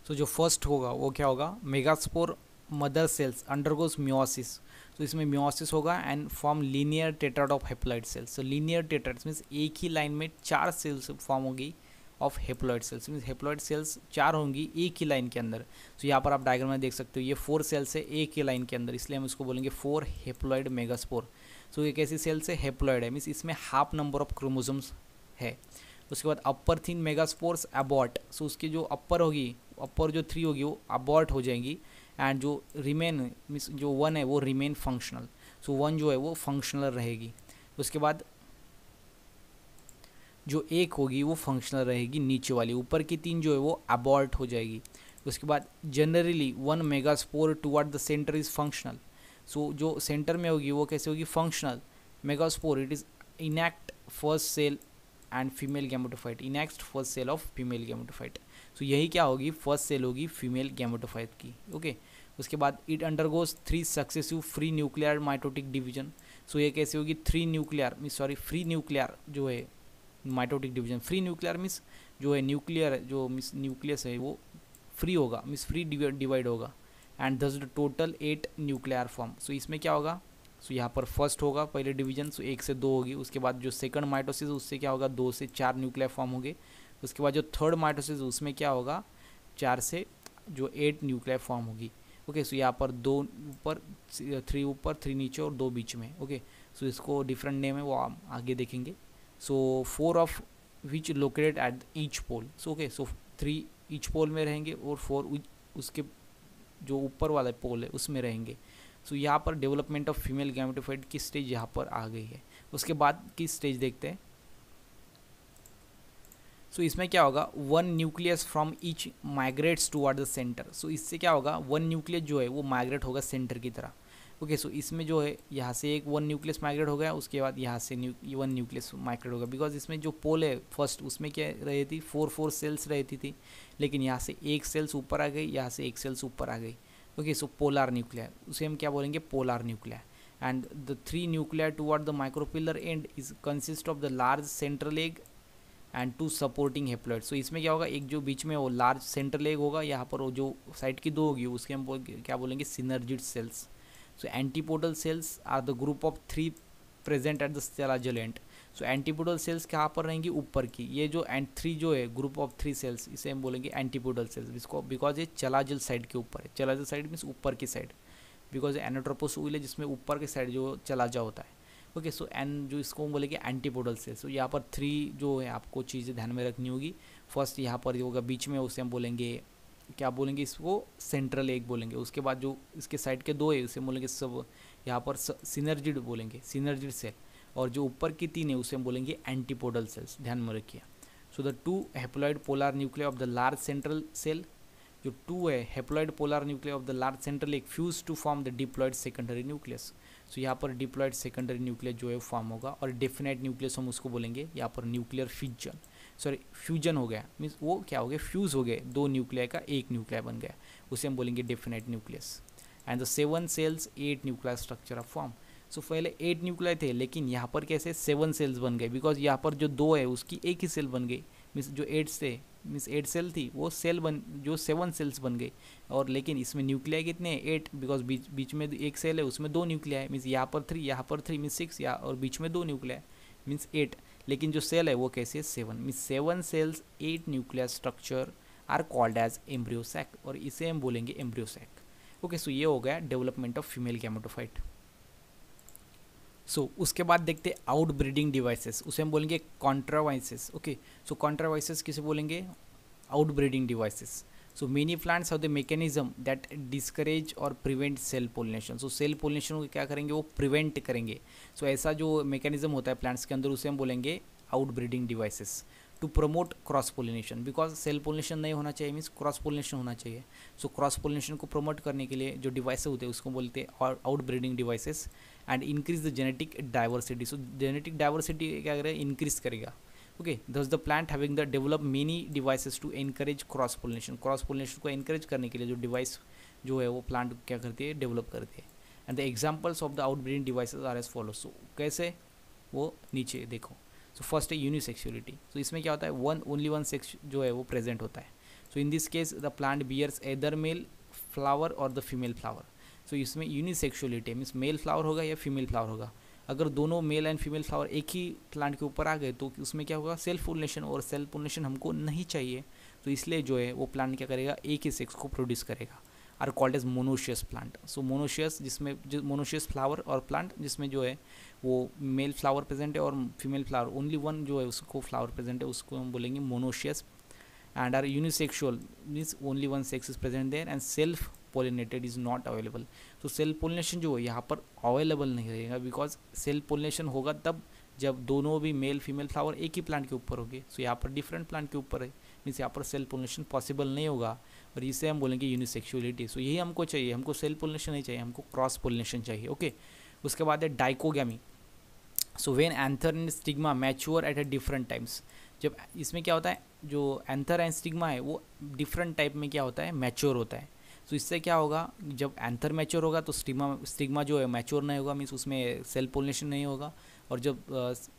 [SPEAKER 1] सो जो first होगा वो क्या होगा, megaspore mother cells undergoes meiosis. तो इसमें मियोसिस होगा and form linear tetrad of haploid cells. So linear tetrad means एक ही लाइन में 4 सेल्स फॉर्म होगी of haploid cells, means haploid cells 4 होंगी एक ही लाइन के अंदर। तो यहाँ पर आप डायग्राम में देख सकते हो ये 4 सेल्स है एक ही लाइन के अंदर, इसलिए हम इसको बोलेंगे 4 हेप्लॉइड मेगास्पोर। सो ये कैसी सेल्स है, हेप्लॉइड है, मीन्स इसमें हाफ नंबर ऑफ क्रोमोसोम्स है। उसके बाद अपर 3 मेगास्पोर्स अबॉर्ट। सो उसकी जो अपर होगी, अपर जो 3 होगी वो अबॉर्ट हो जाएंगी, एंड जो रिमेन मीन्स जो 1 है वो रिमेन फंक्शनल। सो 1 जो है वो फंक्शनल रहेगी। उसके बाद जो 1 होगी वो फंक्शनल रहेगी नीचे वाली, ऊपर की 3 जो है वो अबॉर्ट हो जाएगी। उसके बाद generally 1 megaspore toward the centre is functional. So जो सेंटर में होगी वो कैसे होगी, functional megaspore. It is enact first cell and female gametophyte, enact first cell of female gametophyte. So यही क्या होगी, फर्स्ट सेल होगी फीमेल गैमेटोफाइट की। ओके, उसके बाद it undergoes 3 successive free nuclear mitotic division. So ये कैसे होगी, 3 न्यूक्लियर मीन्स फ्री न्यूक्लियर जो है mitotic division. Free nuclear means जो है न्यूक्लियर जो मीन्स न्यूक्लियस है वो फ्री होगा, मीन्स फ्री डिवाइड होगा, एंड दस द टोटल 8 न्यूक्लियर फॉर्म। सो इसमें क्या होगा, सो यहाँ पर फर्स्ट होगा पहले डिवीजन, सो 1 से 2 होगी। उसके बाद जो सेकंड माइटोसिस उससे क्या होगा, 2 से 4 न्यूक्लियर फॉर्म होंगे। उसके बाद जो थर्ड माइटोसिस उसमें क्या होगा, 4 से जो 8 न्यूक्लियर फॉर्म होगी। ओके, सो यहाँ पर 2 ऊपर 3 ऊपर 3 नीचे और 2 बीच में। ओके, सो इसको डिफरेंट नेम है वो हम आगे देखेंगे। So 4 of which located at each pole. So okay, so 3 each pole में रहेंगे और 4 उसके जो ऊपर वाला पोल है उसमें रहेंगे। सो यहाँ पर डेवलपमेंट ऑफ फीमेल गैमेटोफाइट की स्टेज यहाँ पर आ गई है। उसके बाद की स्टेज देखते हैं। सो इसमें क्या होगा, 1 nucleus from each migrates toward the centre. So इससे क्या होगा, 1 न्यूक्लियस जो है वो माइग्रेट होगा सेंटर की तरह। ओके, सो इसमें जो है यहाँ से एक 1 न्यूक्लियस माइग्रेट हो गया, उसके बाद यहाँ से 1 न्यूक्लियस माइग्रेट होगा। बिकॉज इसमें जो पोल है फर्स्ट उसमें क्या रही थी, 4 सेल्स रहती थी, लेकिन यहाँ से 1 सेल्स ऊपर आ गई, यहाँ से 1 सेल्स ऊपर आ गई। ओके, सो पोलर न्यूक्लियर, उसे हम क्या बोलेंगे, polar nuclear. And the 3 nuclear toward the micropylar and is consist of the large central egg and 2 supporting haploid. So इसमें क्या होगा, एक जो बीच में वो लार्ज सेंट्रल एग होगा, यहाँ पर वो जो साइड की 2 होगी उसके हम क्या बोलेंगे, synergid cells. So antipodal cells are the group of 3 present at the chalazal end. So antipodal cells कहाँ पर रहेंगी, ऊपर की। ये जो 3 जो है ग्रुप ऑफ 3 सेल्स, इसे हम बोलेंगे एंटीपोडल सेल्स, इसको बिकॉज ये चलाजल साइड के ऊपर है। चलाजल साइड मीन्स ऊपर की साइड, बिकॉज एनाट्रोपस ओव्यूल है जिसमें ऊपर की साइड जो चलाजा होता है। ओके, सो एन जो इसको हम बोलेंगे एंटीपोडल सेल्स। सो यहाँ पर 3 जो है आपको चीज़ें ध्यान में रखनी होगी। फर्स्ट यहाँ पर होगा बीच में, उसे हम बोलेंगे क्या बोलेंगे, इसको सेंट्रल एग बोलेंगे। उसके बाद जो इसके साइड के 2 है उसे बोलेंगे सब, यहाँ पर सिनर्जिड बोलेंगे, सिनर्जिड सेल। और जो ऊपर की 3 है उसे हम बोलेंगे एंटीपोडल सेल्स, ध्यान में रखिए। So the 2 haploid polar nuclear of the large central cell, जो 2 है haploid polar nuclear of the large central egg fuse to form the diploid secondary nucleus. So यहाँ पर डिप्लॉयड सेकेंडरी न्यूक्लियस जो है form होगा, और डेफिनेट न्यूक्लियस हम उसको बोलेंगे यहाँ पर न्यूक्लियर फ्यूजन, सॉरी फ्यूजन हो गया, मीन्स वो क्या हो गया, फ्यूज हो गए, दो न्यूक्लियाई का एक न्यूक्लियाई बन गया, उसे हम बोलेंगे definite nucleus. And the 7 cells 8 nuclear structure of form. So पहले 8 न्यूक्लियाई थे, लेकिन यहाँ पर कैसे 7 सेल्स बन गए, बिकॉज यहाँ पर जो 2 है उसकी एक ही सेल बन गई, मीन्स जो 8 से मीन्स 8 सेल थी वो सेल बन जो 7 सेल्स बन गई, और लेकिन इसमें न्यूक्लियाई कितने हैं 8, बिकॉज बीच में एक सेल है उसमें 2 न्यूक्लियाई है, मीन्स यहाँ पर 3 यहाँ पर 3 मीन्स 6, या और बीच में 2 न्यूक्लियाई मीन्स 8, लेकिन जो सेल है वो कैसे 7, means 7 cells 8 nuclear structure are called as embryo sac, और इसे हम बोलेंगे एम्ब्रियो सैक। ओके, सो ये हो गया डेवलपमेंट ऑफ फीमेल गैमेटोफाइट। सो उसके बाद देखते हैं आउट ब्रीडिंग डिवाइसेस, उसे हम बोलेंगे कॉन्ट्रावाइसेस। ओके, सो कॉन्ट्रावाइसेस किसे बोलेंगे, out breeding devices. So many plants have the mechanism that discourage और प्रिवेंट सेल पोलिनेशन। सो सेल पोलिनेशन को क्या करेंगे, वो प्रिवेंट करेंगे। सो ऐसा जो मैकेनिज्म होता है प्लांट्स के अंदर उसे हम बोलेंगे out breeding devices. To promote cross pollination, because self pollination नहीं होना चाहिए, मीन्स क्रॉस पोलिनेशन होना चाहिए। सो क्रॉस पोलिनेशन को प्रमोट करने के लिए जो डिवाइसेस होते हैं उसको बोलते हैं out breeding devices. And increase the genetic diversity, so genetic diversity क्या करेगा, इंक्रीज करेगा। Okay, thus the plant having the develop many devices to encourage cross pollination, cross pollination को एनकरेज करने के लिए जो डिवाइस जो है वो प्लांट क्या करती है, डेवलप करती है। And the examples of the out breeding devices are as follow. So कैसे, वो नीचे देखो। सो फर्स्ट है यूनिसेक्सुअलिटी। सो इसमें क्या होता है, ओनली वन सेक्स जो है वो प्रेजेंट होता है। So in this case the plant bears either male flower और द फीमेल फ्लावर। सो इसमें यूनिसेक्सुअलिटी मीन्स मेल फ्लावर होगा या फीमेल फ्लावर होगा। अगर दोनों मेल एंड फीमेल फ्लावर एक ही प्लांट के ऊपर आ गए तो उसमें क्या होगा, सेल्फ पोलिनेशन, और सेल्फ पोलिनेशन हमको नहीं चाहिए, तो इसलिए जो है वो प्लांट क्या करेगा, एक ही सेक्स को प्रोड्यूस करेगा। Are called as monoecious plant. So monoecious जिसमें जो मोनोशियस फ्लावर और प्लांट जिसमें जो है वो मेल फ्लावर प्रेजेंट है और फीमेल फ्लावर ओनली वन जो है उसको फ्लावर प्रेजेंट है, उसको हम बोलेंगे monoecious. And are unisexual means only one sex is present there and self pollinated is not available. तो सेल्फ पोलिनेशन जो है यहाँ पर अवेलेबल नहीं रहेगा, बिकॉज सेल्फ पोलिनेशन होगा तब जब दोनों भी मेल फीमेल फ्लावर एक ही प्लांट के ऊपर होंगे। सो यहाँ पर डिफरेंट प्लांट के ऊपर है, मीन्स यहाँ पर सेल्फ पोलिनेशन पॉसिबल नहीं होगा, और इसे हम बोलेंगे यूनिसेक्सुअलिटी। सो यही हमको चाहिए, हमको सेल्फ पोलिनेशन नहीं चाहिए, हमको क्रॉस पोलिनेशन चाहिए। ओके, उसके बाद है dichogamy. So when anther and stigma mature at a different times. जब इसमें क्या होता है, जो एंथर एंड स्टिग्मा है वो डिफरेंट टाइप में क्या होता है, मैच्योर होता है। तो इससे क्या होगा, जब एंथर मैच्योर होगा तो स्टिग्मा जो है मैच्योर नहीं होगा, मीन्स उसमें सेल्फ पोलिनेशन नहीं होगा, और जब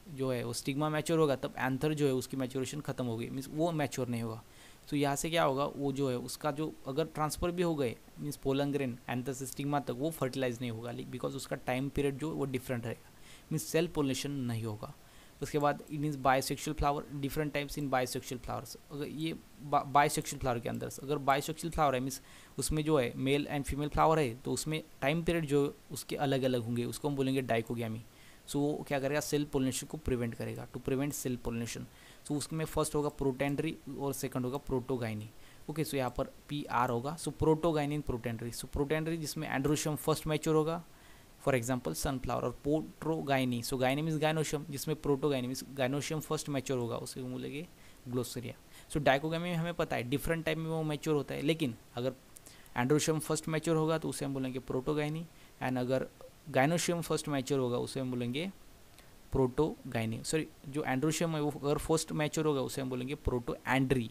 [SPEAKER 1] जो है वो स्टिग्मा मैच्योर होगा तब एंथर जो है उसकी मैच्योरेशन खत्म होगी, मीन्स वो मैच्योर नहीं होगा। तो यहाँ से क्या होगा, वो जो है उसका जो अगर ट्रांसफ़र भी हो गए मीन्स पोलन ग्रेन एंथर से स्टिग्मा तक, वो फर्टिलाइज नहीं होगा, बिकॉज उसका टाइम पीरियड जो वो डिफरेंट रहेगा, मीन्स सेल्फ पोलिनेशन नहीं होगा। उसके बाद it means bisexual flower, different types in bisexual flowers. अगर ये बायोसेक्सुअल फ्लावर के अंदर अगर बायोसेक्सुअल फ्लावर है मीन्स उसमें जो है मेल एंड फीमेल फ्लावर है, तो उसमें टाइम पीरियड जो उसके अलग अलग होंगे, उसको हम बोलेंगे डाइकोगैमी। सो वो क्या करेगा, सेल्फ पोलिनेशन को प्रिवेंट करेगा, टू प्रिवेंट सेल्फ पोलिनेशन। सो उसमें फर्स्ट होगा प्रोटेंडरी और सेकंड होगा प्रोटोगाइनी। ओके, सो यहाँ पर PR होगा। सो प्रोटोगाइनी एंड प्रोटेंडरी। सो प्रोटेंडरी जिसमें एंड्रोशियम फर्स्ट मैच्योर होगा, फॉर एग्जाम्पल सनफ्लावर, और प्रोटोगाइनी, सो गाइनी मीन्स गाइनोशियम, जिसमें protogyny means gynoecium first mature होगा, उसे बोलेंगे ग्लोसरिया। सो डाइकोगैमी में हमें पता है डिफरेंट टाइप में वो मैच्योर होता है, लेकिन अगर एंड्रोशियम फर्स्ट मैच्योर होगा तो उसे हम बोलेंगे प्रोटोगाइनी, एंड अगर गाइनोशियम फर्स्ट मैच्योर होगा उसे हम बोलेंगे प्रोटोगाइनी। सॉरी, जो एंड्रोशियम है वो अगर फर्स्ट मैच्योर होगा उसे हम बोलेंगे प्रोटो एंड्री,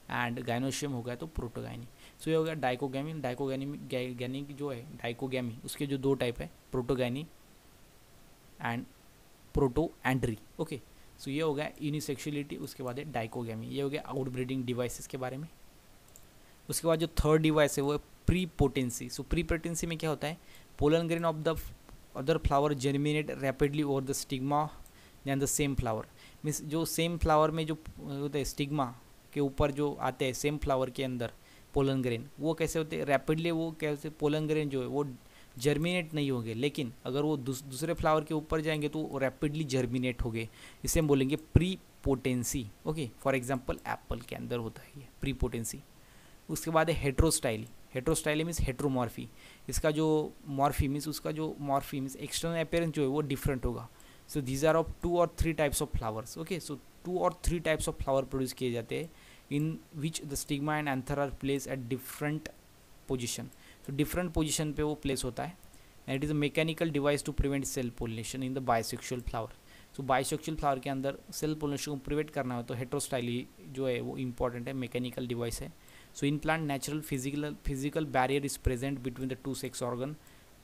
[SPEAKER 1] एंड गाइनोशियम हो गया तो प्रोटोगाइनी। सो ये हो गया डाइकोगैमी। डाइकोगैनी जो है डाइकोगैमी उसके जो 2 टाइप है, protogyny and protandry. Okay, so ये हो गया यूनिसेक्सुअलिटी। उसके बाद है डाइकोगैमी, ये हो गया आउट ब्रीडिंग डिवाइसेस के बारे में। उसके बाद जो थर्ड डिवाइस है वो है prepotency. So prepotency में क्या होता है, pollen grain of the other flower germinate rapidly over the stigma than the same flower. Means जो सेम फ्लावर में जो होते हैं स्टिग्मा के ऊपर जो आते हैं सेम फ्लावर के अंदर पोलन ग्रेन, वो कैसे होते हैं, रैपिडली वो कैसे पोलन ग्रेन जो है वो जर्मिनेट नहीं होंगे, लेकिन अगर वो दूसरे फ्लावर के ऊपर जाएंगे तो रैपिडली जर्मिनेट होंगे, इसे हम बोलेंगे pre potency. Okay, for example Apple के अंदर होता है ये प्री पोटेंसी। उसके बाद है हेट्रोस्टाइली। हेट्रोस्टाइली मीन्स हेट्रोमॉर्फी। इसका जो मॉर्फी मीन्स उसका जो मॉर्फी मीन्स एक्सटर्नल अपीयरेंस जो है वो डिफरेंट होगा। सो दीज आर ऑफ 2 और 3 टाइप्स ऑफ फ्लावर्स। ओके, सो 2 और 3 टाइप्स ऑफ फ्लावर प्रोड्यूस किए जाते हैं, in which the stigma and anther are place at different position. तो डिफरेंट पोजिशन पे वो प्लेस होता है, and it is a mechanical device to prevent self pollination in the bisexual flower. So bisexual flower के अंदर cell pollination को prevent करना हो तो हेटेरोस्टाइली जो है वो इंपॉर्टेंट है, मैकेनिकल डिवाइस है। So in plant natural physical barrier is present between the two sex organ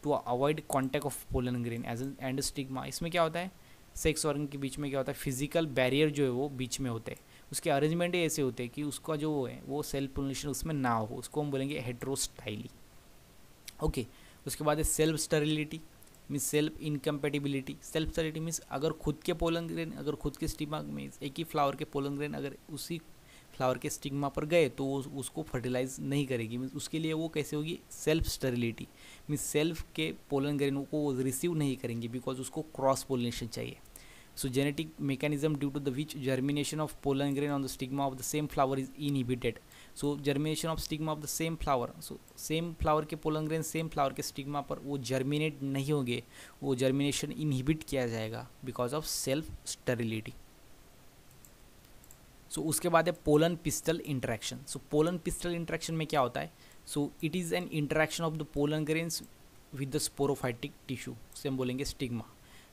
[SPEAKER 1] to avoid contact of pollen grain as and stigma. इसमें क्या होता है, सेक्स ऑर्गन के बीच में क्या होता है, फिजिकल बैरियर जो है वो बीच में होते हैं, उसके अरेंजमेंट ऐसे होते हैं कि उसका जो है वो सेल पोलिनेशन उसमें ना हो, उसको हम बोलेंगे हेटेरोस्टाइली। ओके, उसके बाद है self sterility means self incompatibility. Self sterility means अगर खुद के पोलन ग्रेन, अगर खुद के स्टिग्मा में एक ही फ्लावर के पोलन ग्रेन अगर उसी फ्लावर के स्टिग्मा पर गए तो उसको फर्टिलाइज नहीं करेगी, मीन्स उसके लिए वो कैसे होगी, सेल्फ स्टेरिलिटी मीन्स सेल्फ के पोलन ग्रेन को रिसीव नहीं करेंगे बिकॉज उसको क्रॉस पोलिनेशन चाहिए। So genetic mechanism due to the which germination of pollen grain on the stigma of the same flower is inhibited. So germination of stigma of the same flower, so same flower के pollen grain same flower के stigma पर वो germinate नहीं होंगे, वो germination inhibit किया जाएगा because of self sterility. सो उसके बाद है pollen pistol interaction. So pollen pistol interaction में क्या होता है, so it is N interaction of the pollen grains with the sporophytic tissue, से हम बोलेंगे स्टिग्मा।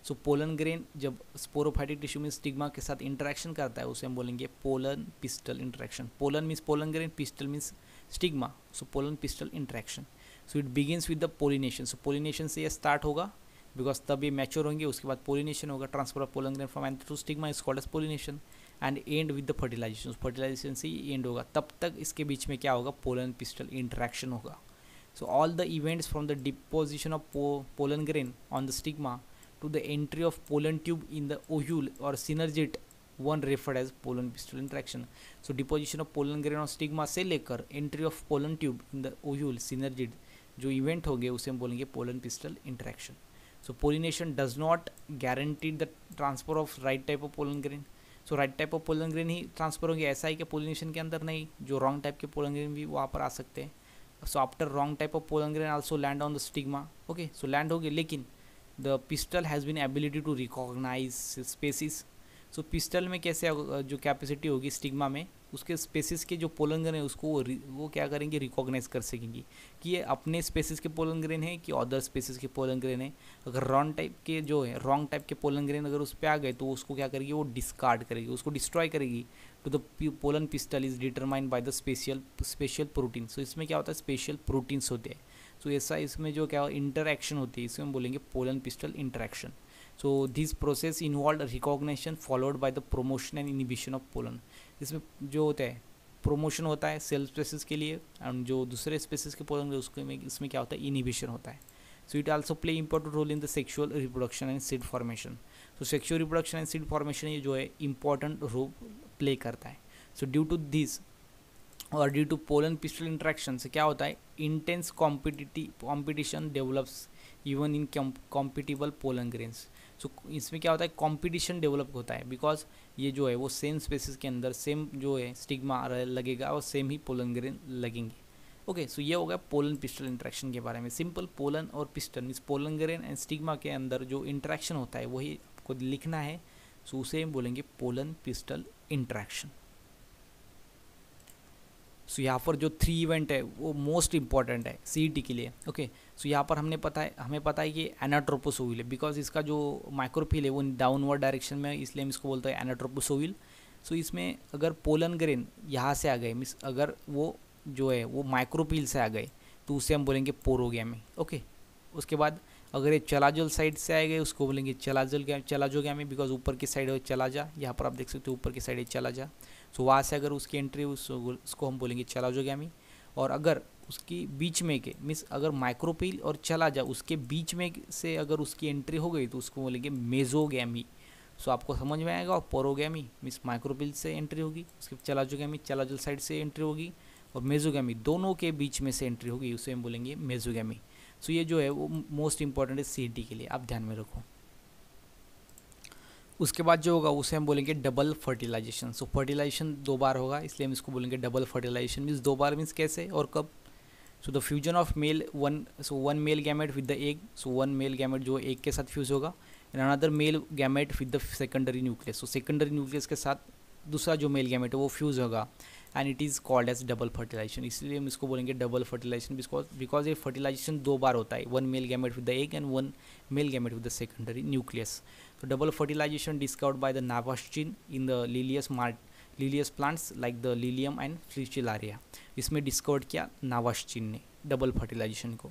[SPEAKER 1] सो पोलन ग्रेन जब स्पोरोफाइटिक टिश्यू में स्टिग्मा के साथ इंटरेक्शन करता है उसे हम बोलेंगे pollen pistol interaction. Pollen means pollen grain, pistol means stigma, so pollen pistol interaction. So it begins with the pollination. So pollination से ये स्टार्ट होगा बिकॉज तब ये मैच्योर होंगे, उसके बाद पोलिनेशन होगा, transfer of pollen grain from anther to stigma is called as pollination and and with the fertilization. Fertilization से ही एंड होगा, तब तक इसके बीच में क्या होगा, पोलन पिस्टल इंटरेक्शन होगा। So all the events from the deposition of pollen grain on the stigma to the entry of pollen tube in the ovule or synergid one referred as pollen pistil interaction. So deposition of pollen grain on stigma से लेकर entry of pollen tube in the ovule synergid जो event होंगे उसे हम बोलेंगे pollen pistil interaction. So pollination does not guarantee the transfer of right type of pollen grain. So right type of pollen grain he transfer होंगे, ऐसा है कि pollination के अंदर नहीं, जो wrong type के pollen grain भी वहाँ पर आ सकते हैं. So after wrong type of pollen grain also land on the stigma. Okay, so land होंगे, लेकिन the pistil has been ability to recognize species. So pistil में कैसे जो कैपेसिटी होगी स्टिग्मा में, उसके स्पेसिस के जो पोलन ग्रेन है उसको वो क्या करेंगे, रिकॉग्नाइज कर सकेंगी कि ये अपने स्पेसिस के पोलन ग्रेन है कि अदर स्पेसिस के पोलन ग्रेन है। अगर रॉन्ग टाइप के जो है रॉन्ग टाइप के पोलन ग्रेन अगर उस पर आ गए तो उसको क्या करेगी, वो डिस्कार्ड करेगी, उसको डिस्ट्रॉय करेगी। To the pollen pistil is determined by the special protein. So इसमें क्या होता है, स्पेशल प्रोटीन्स होते हैं। सो ऐसा इसमें जो क्या इंटरैक्शन होती है इसमें हम बोलेंगे pollen pistol interaction. So this process involve recognition followed by the promotion and inhibition of pollen. इसमें जो होता है प्रोमोशन होता है सेल स्पेसिस के लिए, एंड जो दूसरे स्पेसिस के पोलन उसके में इसमें क्या होता है, इनिबिशन होता है। So it also play important role in the sexual reproduction and seed formation. So sexual reproduction and seed formation ये जो है इंपॉर्टेंट रोल प्ले करता है। सो ड्यू टू दिस और due to pollen pistil interaction से क्या होता है, intense competition develops even in compatible pollen grains. So इसमें क्या होता है, कॉम्पिटिशन डेवलप होता है बिकॉज ये जो है वो सेम स्पेसिस के अंदर सेम जो है स्टिग्मा लगेगा और सेम ही पोलन ग्रेन लगेंगे। ओके, सो ये हो गया पोलन पिस्टल इंट्रैक्शन के बारे में। सिंपल पोलन और pistol means pollen grain and stigma के अंदर जो इंट्रैक्शन होता है वही आपको लिखना है। सो उसे हम बोलेंगे पोलन पिस्टल इंट्रैक्शन। सो यहाँ पर जो 3 इवेंट है वो मोस्ट इंपॉर्टेंट है सीईटी के लिए। ओके, सो यहाँ पर हमें पता है कि एनाट्रोपोस ओविल है बिकॉज इसका जो माइक्रोफिल है वो डाउनवर्ड डायरेक्शन में, इसलिए हम इसको बोलते हैं एनाट्रोपोस ओविल। सो इसमें अगर पोलन ग्रेन यहाँ से आ गए, मीन्स अगर वो जो है वो माइक्रोफिल से आ गए तो उसे हम बोलेंगे पोरोगैमी। ओके, उसके बाद अगर ये चलाजोल साइड से आए गए उसको बोलेंगे चलाजोगैमी बिकॉज ऊपर की साइड है चलाजा, यहाँ पर आप देख सकते हो ऊपर की साइड है चलाजा। सो वहाँ से अगर उसकी एंट्री उसको हम बोलेंगे चलाजोगैमी। और अगर उसकी बीच में के मीन्स अगर माइक्रोपील और चलाजा उसके बीच में से अगर उसकी एंट्री हो गई तो उसको बोलेंगे मेजोगैमी। सो आपको समझ में आएगा। और पोरोगैमी मीन्स माइक्रोपील से एंट्री होगी, उसके चलाजोगैमी चलाजोल साइड से एंट्री होगी, और मेजोगैमी दोनों के बीच में से एंट्री होगी, उसे हम बोलेंगे मेजोगैमी। सो ये जो है वो मोस्ट इंपॉर्टेंट है सीईटी के लिए, आप ध्यान में रखो। उसके बाद जो होगा उसे हम बोलेंगे डबल फर्टिलाइजेशन। सो फर्टिलाइजेशन 2 बार होगा इसलिए हम इसको बोलेंगे डबल फर्टिलाइजेशन। मीन्स 2 बार मीन्स कैसे और कब। So the fusion of one male gamete with the egg. So one male gamete जो एग के साथ फ्यूज होगा and another male gamete with the secondary nucleus. So secondary nucleus के साथ दूसरा जो मेल गैमेट है वो फ्यूज होगा and it is called as double fertilization. इसलिए हम इसको बोलेंगे डबल फर्टिलाइजेशन बिकॉज ये फर्टिलाइजेशन 2 बार होता है, one male gamete with the egg and one male gamete with the secondary nucleus. तो double fertilization discovered by the Nawaschin in the lilies plants like the Lilium and Fritillaria. इसमें discovered किया Nawaschin ने double fertilization को।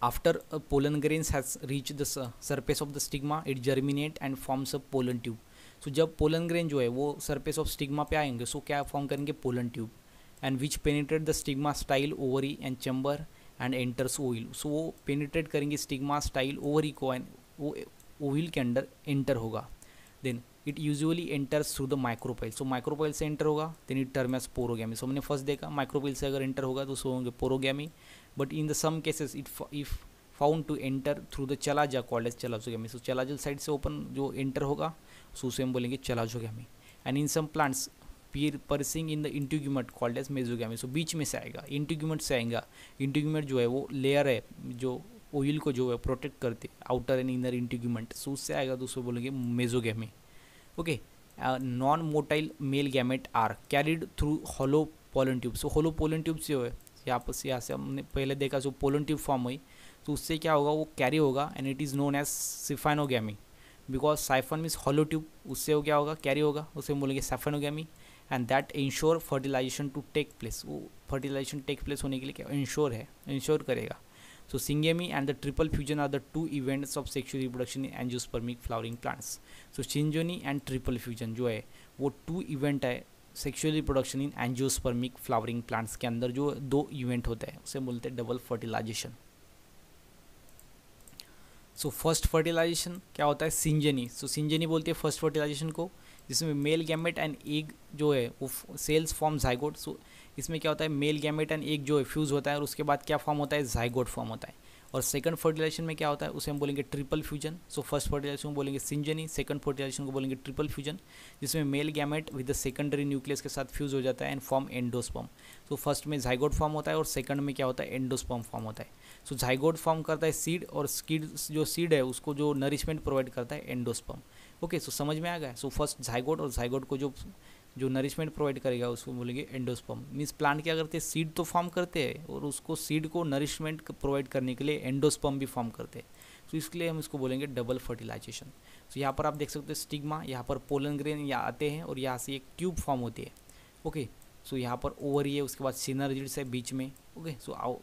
[SPEAKER 1] After pollen grains has reach the surface of the stigma it germinate and forms a pollen tube. So जब pollen grain जो है वो surface of stigma पे आएंगे सो क्या फॉर्म करेंगे, pollen tube, and which penetrate the stigma style ovary and chamber and enters ovule. So वो penetrate करेंगे स्टिग्मा स्टाइल ओवरी को एंड वो ओइल के अंदर एंटर होगा। Then it usually enters through the micropyle. So micropyle से enter होगा, then it term as porogamy. So हमने फर्स्ट देखा माइक्रोपाइल से अगर एंटर होगा तो सो होंगे porogamy, but in the some cases if found to enter through the chalaza called as chalazogamy. So chalazal side से ओपन जो एंटर होगा सो उसे हम बोलेंगे chalazogamy. And in some plants piercing in the integument called as mesogamy. So बीच में से आएगा, इंटीग्यूमेट से आएगा। इंटीग्यूमेट जो है वो लेयर है जो ऑयल को जो है प्रोटेक्ट करते, outer and inner integument, so उससे आएगा तो उसको बोलेंगे mesogamy. Okay, non motile male gamete are carried through hollow pollen tube. So hollow pollen tube जो है यहाँ से हमने पहले देखा जो पोलन ट्यूब फॉर्म हुई तो उससे क्या होगा, वो कैरी होगा and it is known as siphonogamy. Because siphon means hollow tube, उससे वो क्या होगा, कैरी होगा, उसे हम बोलेंगे siphonogamy. And that ensure fertilization to take place. वो फर्टिलाइजेशन टेक प्लेस होने के लिए क्या इंश्योर है, इंश्योर करेगा। So syngamy and the triple fusion are the two events of sexual reproduction in angiospermic flowering plants. So syngony and triple fusion जो है वो 2 इवेंट है सेक्सुअल रिप्रोडक्शन इन एंजियोस्पर्मिक फ्लावरिंग प्लांट्स के अंदर जो 2 इवेंट होते हैं उसे बोलते हैं double fertilization. So first fertilization क्या होता है, सिंजनी। सो सिंजनी बोलते हैं फर्स्ट फर्टिलाइजेशन को, जिसमें मेल गैमेट एंड एग जो है वो सेल्स फॉर्म जाइगोट। सो इसमें क्या होता है, मेल गैमेट एंड एग जो है फ्यूज़ होता है और उसके बाद क्या फॉर्म होता है, जाइगोट फॉर्म होता है। और सेकंड फर्टिलाइजेशन में क्या होता है उसे हम बोलेंगे triple fusion. So first fertilization को बोलेंगे सिंजनी, सेकंड फर्टिलाइजेशन को बोलेंगे ट्रिपल फ्यूजन, जिसमें male gamete with the secondary nucleus के साथ फ्यूज़ हो जाता है and form endosperm. So first में जाइगोट फॉर्म होता है और सेकंड में क्या होता है, एंडोस्पर्म फॉर्म होता है। सो जाइगोट फॉर्म करता है सीड और जो सीड है उसको जो नरिशमेंट प्रोवाइड करता है एंडोस्पर्म। ओके, सो समझ में आ गया। सो फर्स्ट जाइगोट और जाइगोट को जो नरिशमेंट प्रोवाइड करेगा उसको बोलेंगे एंडोस्पर्म। मीन्स प्लांट क्या करते हैं, सीड तो फॉर्म करते हैं और उसको सीड को नरिशमेंट प्रोवाइड करने के लिए एंडोस्पर्म भी फॉर्म करते हैं। तो इसके लिए हम इसको बोलेंगे डबल फर्टिलाइजेशन। तो यहाँ पर आप देख सकते हैं स्टिग्मा, यहाँ पर पोलन ग्रेन यहाँ आते हैं और यहाँ से एक ट्यूब फॉर्म होती है। ओके, सो यहाँ पर ओवरी है, उसके बाद सिनर्जिड्स है बीच में। ओके, सो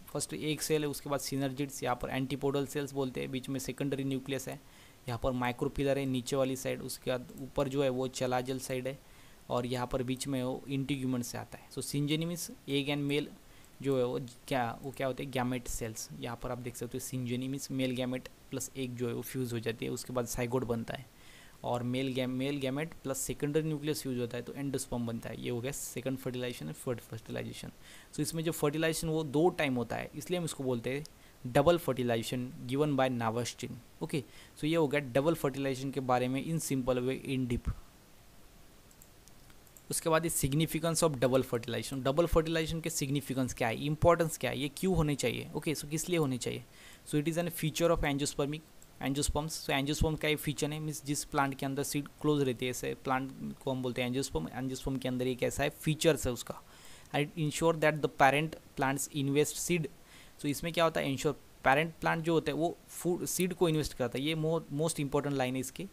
[SPEAKER 1] फर्स्ट एक सेल है, उसके बाद सिनर्जिड्स, यहाँ पर एंटीपोडल सेल्स बोलते हैं, बीच में सेकेंडरी न्यूक्लियस है, यहाँ पर माइक्रोपिलर है नीचे वाली साइड, उसके बाद ऊपर जो है वो चलाजल साइड है और यहाँ पर बीच में वो इंटीग्यूमेंट से आता है। सो syngamy means egg and mail जो है वो क्या होते हैं, गैमेट सेल्स। यहाँ पर आप देख सकते हो syngamy means male gamete plus egg जो है वो फ्यूज़ हो जाती है, उसके बाद साइगोट बनता है और male gamete plus secondary nucleus fuse होता है तो एंडोस्पर्म बनता है। ये हो गया second fertilization and third fertilization. So इसमें जो फर्टिलाइजेशन वो 2 टाइम होता है, इसलिए हम इसको बोलते हैं double fertilization given by Nawaschin. Okay, so ये हो गया डबल फर्टिलाइजेशन के बारे में in simple way in deep. उसके बाद ये significance of double fertilization. Double fertilization के सिग्निफिकेंस क्या है, इंपॉर्टेंस क्या है, ये क्यों होने चाहिए। ओके, सो किस लिए होने चाहिए। सो it is N feature of angiosperms. So angiosperm का एक फीचर है, मीन्स जिस प्लांट के अंदर सीड क्लोज रहती है, ऐसे प्लांट को हम बोलते हैं एंजियोस्पर्म। एंजियोस्पर्म के अंदर एक ऐसा है फीचर्स है उसका, and ensure that the parent plants invest seed. So इसमें क्या होता है, इंश्योर पेरेंट प्लांट जो होता है वो फूड सीड को इन्वेस्ट करता है। ये मोस्ट इंपॉर्टेंट लाइन है इसकी।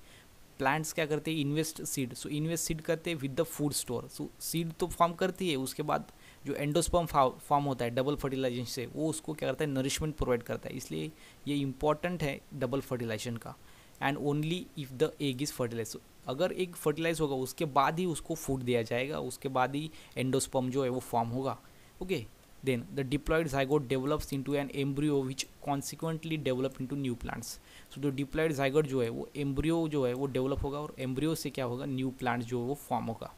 [SPEAKER 1] प्लांट्स क्या करते हैं, invest seed. So invest seed करते हैं with the food store. So seed तो फॉर्म करती है, उसके बाद जो एंडोस्पर्म फॉर्म होता है डबल फर्टिलाइजेशन से, वो उसको क्या करता है, नरिशमेंट प्रोवाइड करता है। इसलिए ये इंपॉर्टेंट है डबल फर्टिलाइजेशन का। And only if the egg is fertilize, अगर एग फर्टिलाइज होगा उसके बाद ही उसको फूड दिया जाएगा, उसके बाद ही एंडोस्पर्म जो है वो फॉर्म होगा। Okay, then the diploid zygote develops into an embryo which consequently develop into new plants. So the diploid zygote जो है वो embryo जो है वो develop होगा और embryo से क्या होगा, new plants जो है वो form होगा।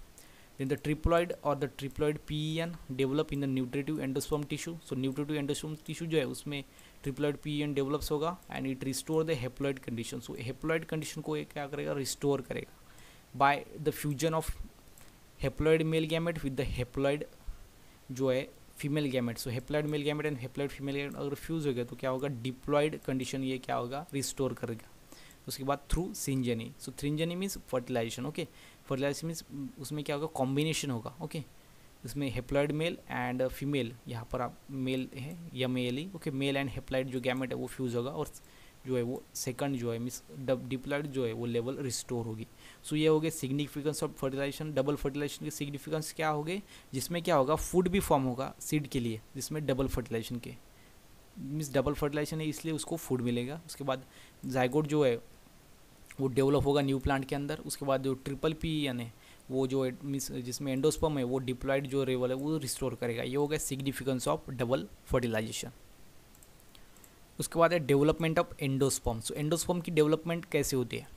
[SPEAKER 1] Then the triploid or the triploid PEN develop in the nutritive endosperm tissue. So nutritive endosperm tissue जो है उसमें triploid PEN develops होगा and it restore the haploid condition. So haploid condition को ये क्या करेगा, restore करेगा by the fusion of haploid male gamete with the haploid जो है female gamete. So haploid mail gamete and haploid female gamete अगर fuse हो गया तो क्या होगा, डिप्लॉइड कंडीशन ये क्या होगा, रिस्टोर करेगा। उसके बाद through syngamy. So syngamy means fertilization, okay. Fertilization means उसमें क्या होगा, कॉम्बिनेशन होगा, ओके। इसमें हेप्लॉइड मेल एंड फीमेल, यहाँ पर आप मेल है या मेल ही, ओके, मेल एंड हेप्लॉइड जो गैमेट है वो फ्यूज़ होगा, और जो है वो सेकंड जो है मीन्स डिप्लॉइड जो है वो लेवल रिस्टोर होगी। सो ये हो गए significance of fertilization. Double fertilization के सिग्निफिकेंस क्या हो गए, जिसमें क्या होगा, फूड भी फॉर्म होगा सीड के लिए, जिसमें डबल फर्टिलाइजेशन के मीन्स डबल फर्टिलाइजेशन है इसलिए उसको फूड मिलेगा। उसके बाद जाइगोट जो है वो डेवलप होगा न्यू प्लांट के अंदर। उसके बाद जो ट्रिपल पी यानी वो जो मीन्स जिसमें एंडोस्पर्म है वो डिप्लॉइड जो लेवल है वो रिस्टोर करेगा। ये हो गया सिग्निफिकेंस ऑफ डबल फर्टिलाइजेशन। उसके बाद है development of endosperm. So endosperm की डेवलपमेंट कैसे होती है,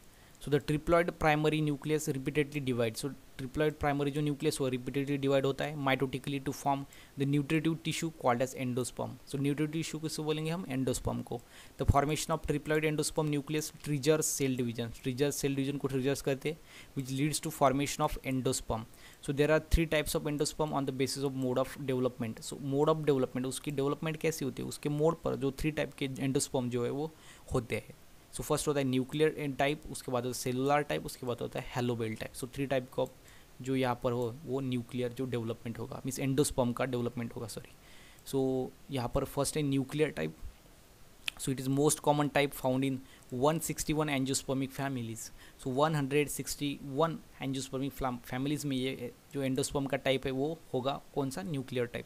[SPEAKER 1] so the triploid primary nucleus repeatedly divide. So triploid primary जो न्यूक्लियस वो रिपीटेडली डिवाइड होता है mitotically to form the nutritive tissue called as endosperm. So nutritive tissue किसको बोलेंगे हम, एंडोस्पर्म को। The formation of triploid endosperm nucleus trigger cell division, trigger cell division को triggers करते हैं which leads to formation of endosperm. So there are 3 types of endosperm on the basis of mode of development. So mode of development, उसकी development कैसी होती है, उसके mode पर जो 3 टाइप के एंडोस्पर्म जो है वो होते हैं। सो फर्स्ट होता है न्यूक्लियर टाइप, उसके बाद होता है सेलुलर टाइप, उसके बाद होता है हेलोबेल टाइप। सो 3 टाइप का जो यहाँ पर हो वो न्यूक्लियर जो डेवलपमेंट होगा मीन्स एंडोस्पर्म का डेवलपमेंट होगा, सॉरी। सो यहाँ पर फर्स्ट है nuclear type. So it is most common type found in 161 angiospermic families. So 161 angiospermic families में ये जो एंडोस्पर्म का टाइप है वो होगा कौन सा, nuclear type.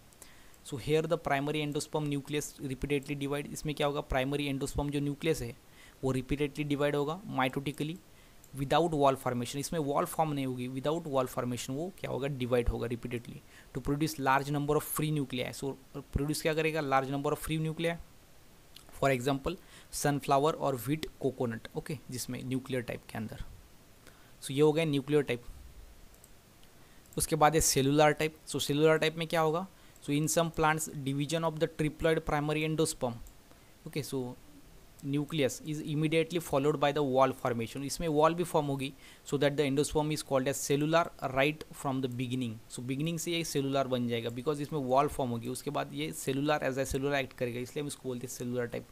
[SPEAKER 1] So here the primary endosperm nucleus repeatedly divide. इसमें क्या होगा, प्राइमरी एंडोस्पर्म जो न्यूक्लियस है वो रिपीटेडली डिवाइड होगा माइटोटिकली विदाउट वॉल फॉर्मेशन। इसमें वॉल फॉर्म नहीं होगी, विदाउट वॉल फॉर्मेशन वो क्या होगा, डिवाइड होगा repeatedly to produce large number of free nuclei. So produce क्या करेगा, large number of free nuclei, for example sunflower और व्हीट कोकोनट, ओके, जिसमें न्यूक्लियर टाइप के अंदर। सो ये हो गया न्यूक्लियर टाइप। उसके बाद है cellular type. So cellular type में क्या होगा, so in some plants division of the triploid primary endosperm, okay, so nucleus is immediately followed by the wall formation. इसमें वॉल भी फॉर्म होगी, so that the endosperm is called as cellular right from the beginning. So beginning से ये cellular बन जाएगा because इसमें wall form होगी। उसके बाद ये cellular as a cellular act करेगा, इसलिए हम इसको बोलते हैं सेलुलर टाइप।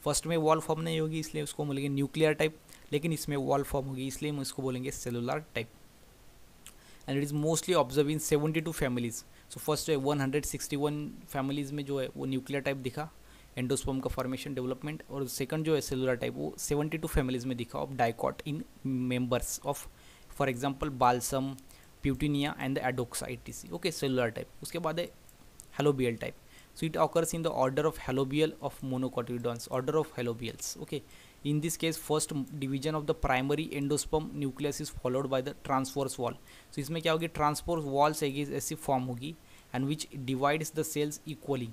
[SPEAKER 1] फर्स्ट में वॉल फॉर्म नहीं होगी इसलिए उसको बोलेंगे न्यूक्लियर टाइप, लेकिन इसमें वॉल फॉर्म होगी इसलिए हम इसको बोलेंगे cellular type. And it is mostly observe in 72 families. So first है 161 फैमिलीज में जो है वो न्यूक्लियर टाइप दिखा एंडोस्पर्म का फॉर्मेशन डेवलपमेंट, और सेकंड जो है सेलुलर टाइप वो 72 फैमिलीज में दिखा of dicot in members of for example balsam, Petunia and the Adoxa etc, okay, cellular type. उसके बाद है helobial type. So it occurs in the order of helobial of monocotyledons, order of helobiales, okay. In this case first division of the primary endosperm nucleus is followed by the transverse wall. So इसमें क्या होगी, transverse walls ऐसी form होगी and which divides the cells equally.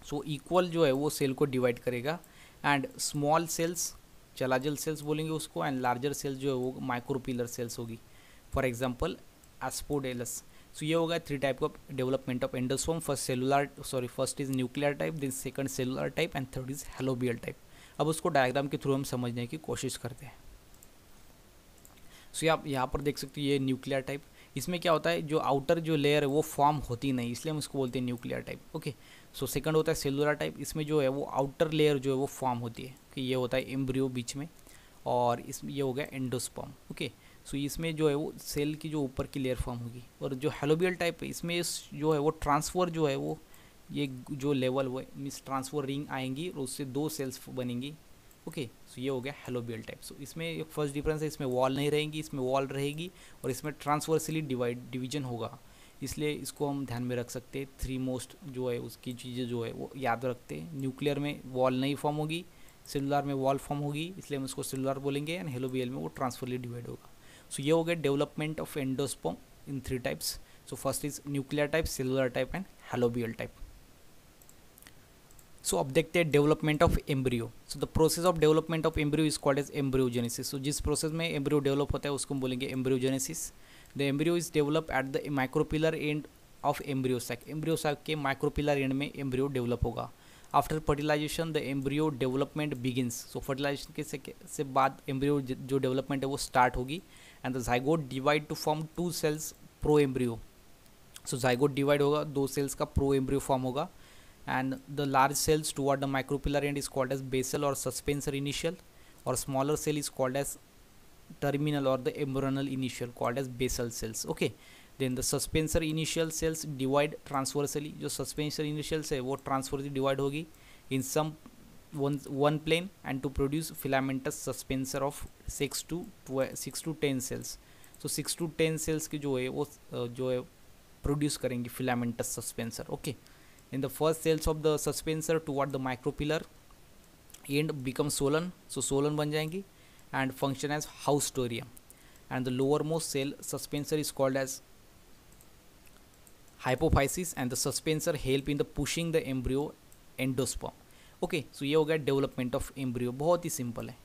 [SPEAKER 1] So equal जो है वो cell को divide करेगा and small cells chalazal cells बोलेंगे उसको, एंड लार्जर सेल्स जो है वो माइक्रोपिलर सेल्स होगी, फॉर एग्जांपल एस्पोडेलस। सो ये होगा 3 type of development of endosperm. First is nuclear type, then second cellular type and third is helobial type. अब उसको डायग्राम के थ्रू हम समझने की कोशिश करते हैं। सो आप यहाँ पर देख सकते हो ये न्यूक्लियर टाइप। इसमें क्या होता है, जो आउटर जो लेयर है वो फॉर्म होती नहीं इसलिए हम उसको बोलते हैं nuclear type, okay. So second होता है सेलुलर टाइप। इसमें जो है वो आउटर लेयर जो है वो फॉर्म होती है कि ये होता है एम्ब्रियो बीच में, और इसमें ये हो गया एंडोस्पर्म, ओके। सो इसमें जो है वो सेल की जो ऊपर की लेयर फॉर्म होगी। और जो हेलोबियल टाइप है इसमें जो है वो ट्रांसफर जो है वो ये जो लेवल वो मीन्स ट्रांसफर रिंग आएंगी और उससे 2 सेल्स बनेंगी, ओके। सो ये हो गया हेलोबियल टाइप। सो इसमें फर्स्ट डिफरेंस है, इसमें वॉल नहीं रहेंगी, इसमें वॉल रहेगी और इसमें ट्रांसवर्सली डिवीजन होगा, इसलिए इसको हम ध्यान में रख सकते हैं। 3 मोस्ट जो है उसकी चीज़ें जो है वो याद रखते हैं। न्यूक्लियर में वॉल नहीं फॉर्म होगी, सेलुलर में वॉल फॉर्म होगी इसलिए हम उसको सेलुलर बोलेंगे, एंड हेलोबियल में वो ट्रांसफरली डिवाइड होगा। सो ये हो गया development of endosperm in 3 types. So first is nuclear type, cellular type and helobial type. So अब देखते हैं development of embryo. So the process of development of embryo is called as embryogenesis. So जिस process में embryo develop होता है उसको हम बोलेंगे embryogenesis. The embryo is develop at the micropylar end of embryo sac. Embryo sac के micropylar end में embryo develop होगा। After fertilization the embryo development begins. So fertilization के से बाद एम्ब्रियो जो डेवलपमेंट है वो स्टार्ट होगी, and the zygote divide to form 2 cells proembryo. So zygote divide होगा, 2 सेल्स का प्रो एम्ब्रियो फॉर्म होगा, and the large cells toward the micropillar end is called as basal or suspensor initial, और smaller cell is called as terminal or the embryonal initial called as basal cells. Okay, then the suspensor initial cells divide transversally. जो suspensor initials है वो transversally divide होगी in some one plane and to produce filamentous suspensor of 6 to 10 cells. So 6 to 10 cells की जो है वो जो है produce करेंगी filamentous suspensor. Okay, in the first cells of the suspensor toward the micropillar end become swollen. So swollen बन जाएंगी and function as haustoria, and the lowermost cell suspensor is called as hypophysis and the suspensor help in the pushing the embryo endosperm. Okay, so ये हो गया development of embryo, बहुत ही simple है.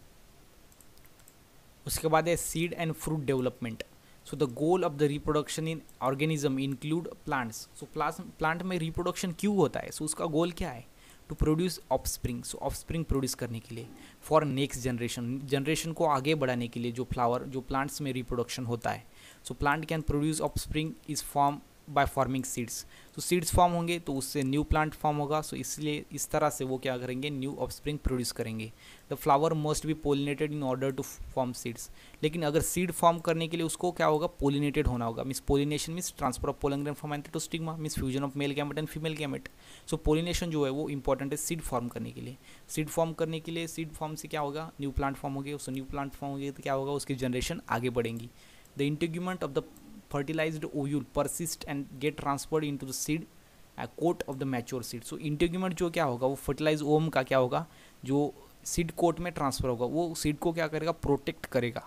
[SPEAKER 1] उसके बाद है seed and fruit development. So the goal of the reproduction in organism include plants. So plant में रिप्रोडक्शन क्यों होता है? सो उसका गोल क्या है? To produce offspring. So offspring produce करने के लिए फॉर नेक्स्ट जनरेशन को आगे बढ़ाने के लिए जो प्लांट्स में रिप्रोडक्शन होता है. So plant can produce offspring is form by forming seeds. तो सीड्स फॉर्म होंगे तो उससे न्यू प्लांट फॉर्म होगा. सो इसलिए इस तरह से वो क्या करेंगे? न्यू ऑफस्प्रिंग प्रोड्यूस करेंगे. The flower must be pollinated in order to form seeds. लेकिन अगर सीड फॉर्म करने के लिए उसको क्या होगा? पोलिनेटेड होना होगा. Means pollination means transfer of pollen grain from anther to stigma, means fusion of male gamete and female gamete. So pollination जो है वो इंपॉर्टेंट है सीड फॉर्म करने के लिए. सीड फॉर्म से क्या होगा? न्यू प्लांट फॉर्म होगी. उससे न्यू प्लांट फॉर्म होगी तो क्या होगा? उसकी जनरेशन आगे बढ़ेंगी. The integument of the fertilized ovule persist and get transferred into the seed coat of the mature seed. So integument जो क्या होगा? वो fertilized ovum का क्या होगा? जो seed coat में ट्रांसफर होगा वो seed को क्या करेगा? प्रोटेक्ट करेगा.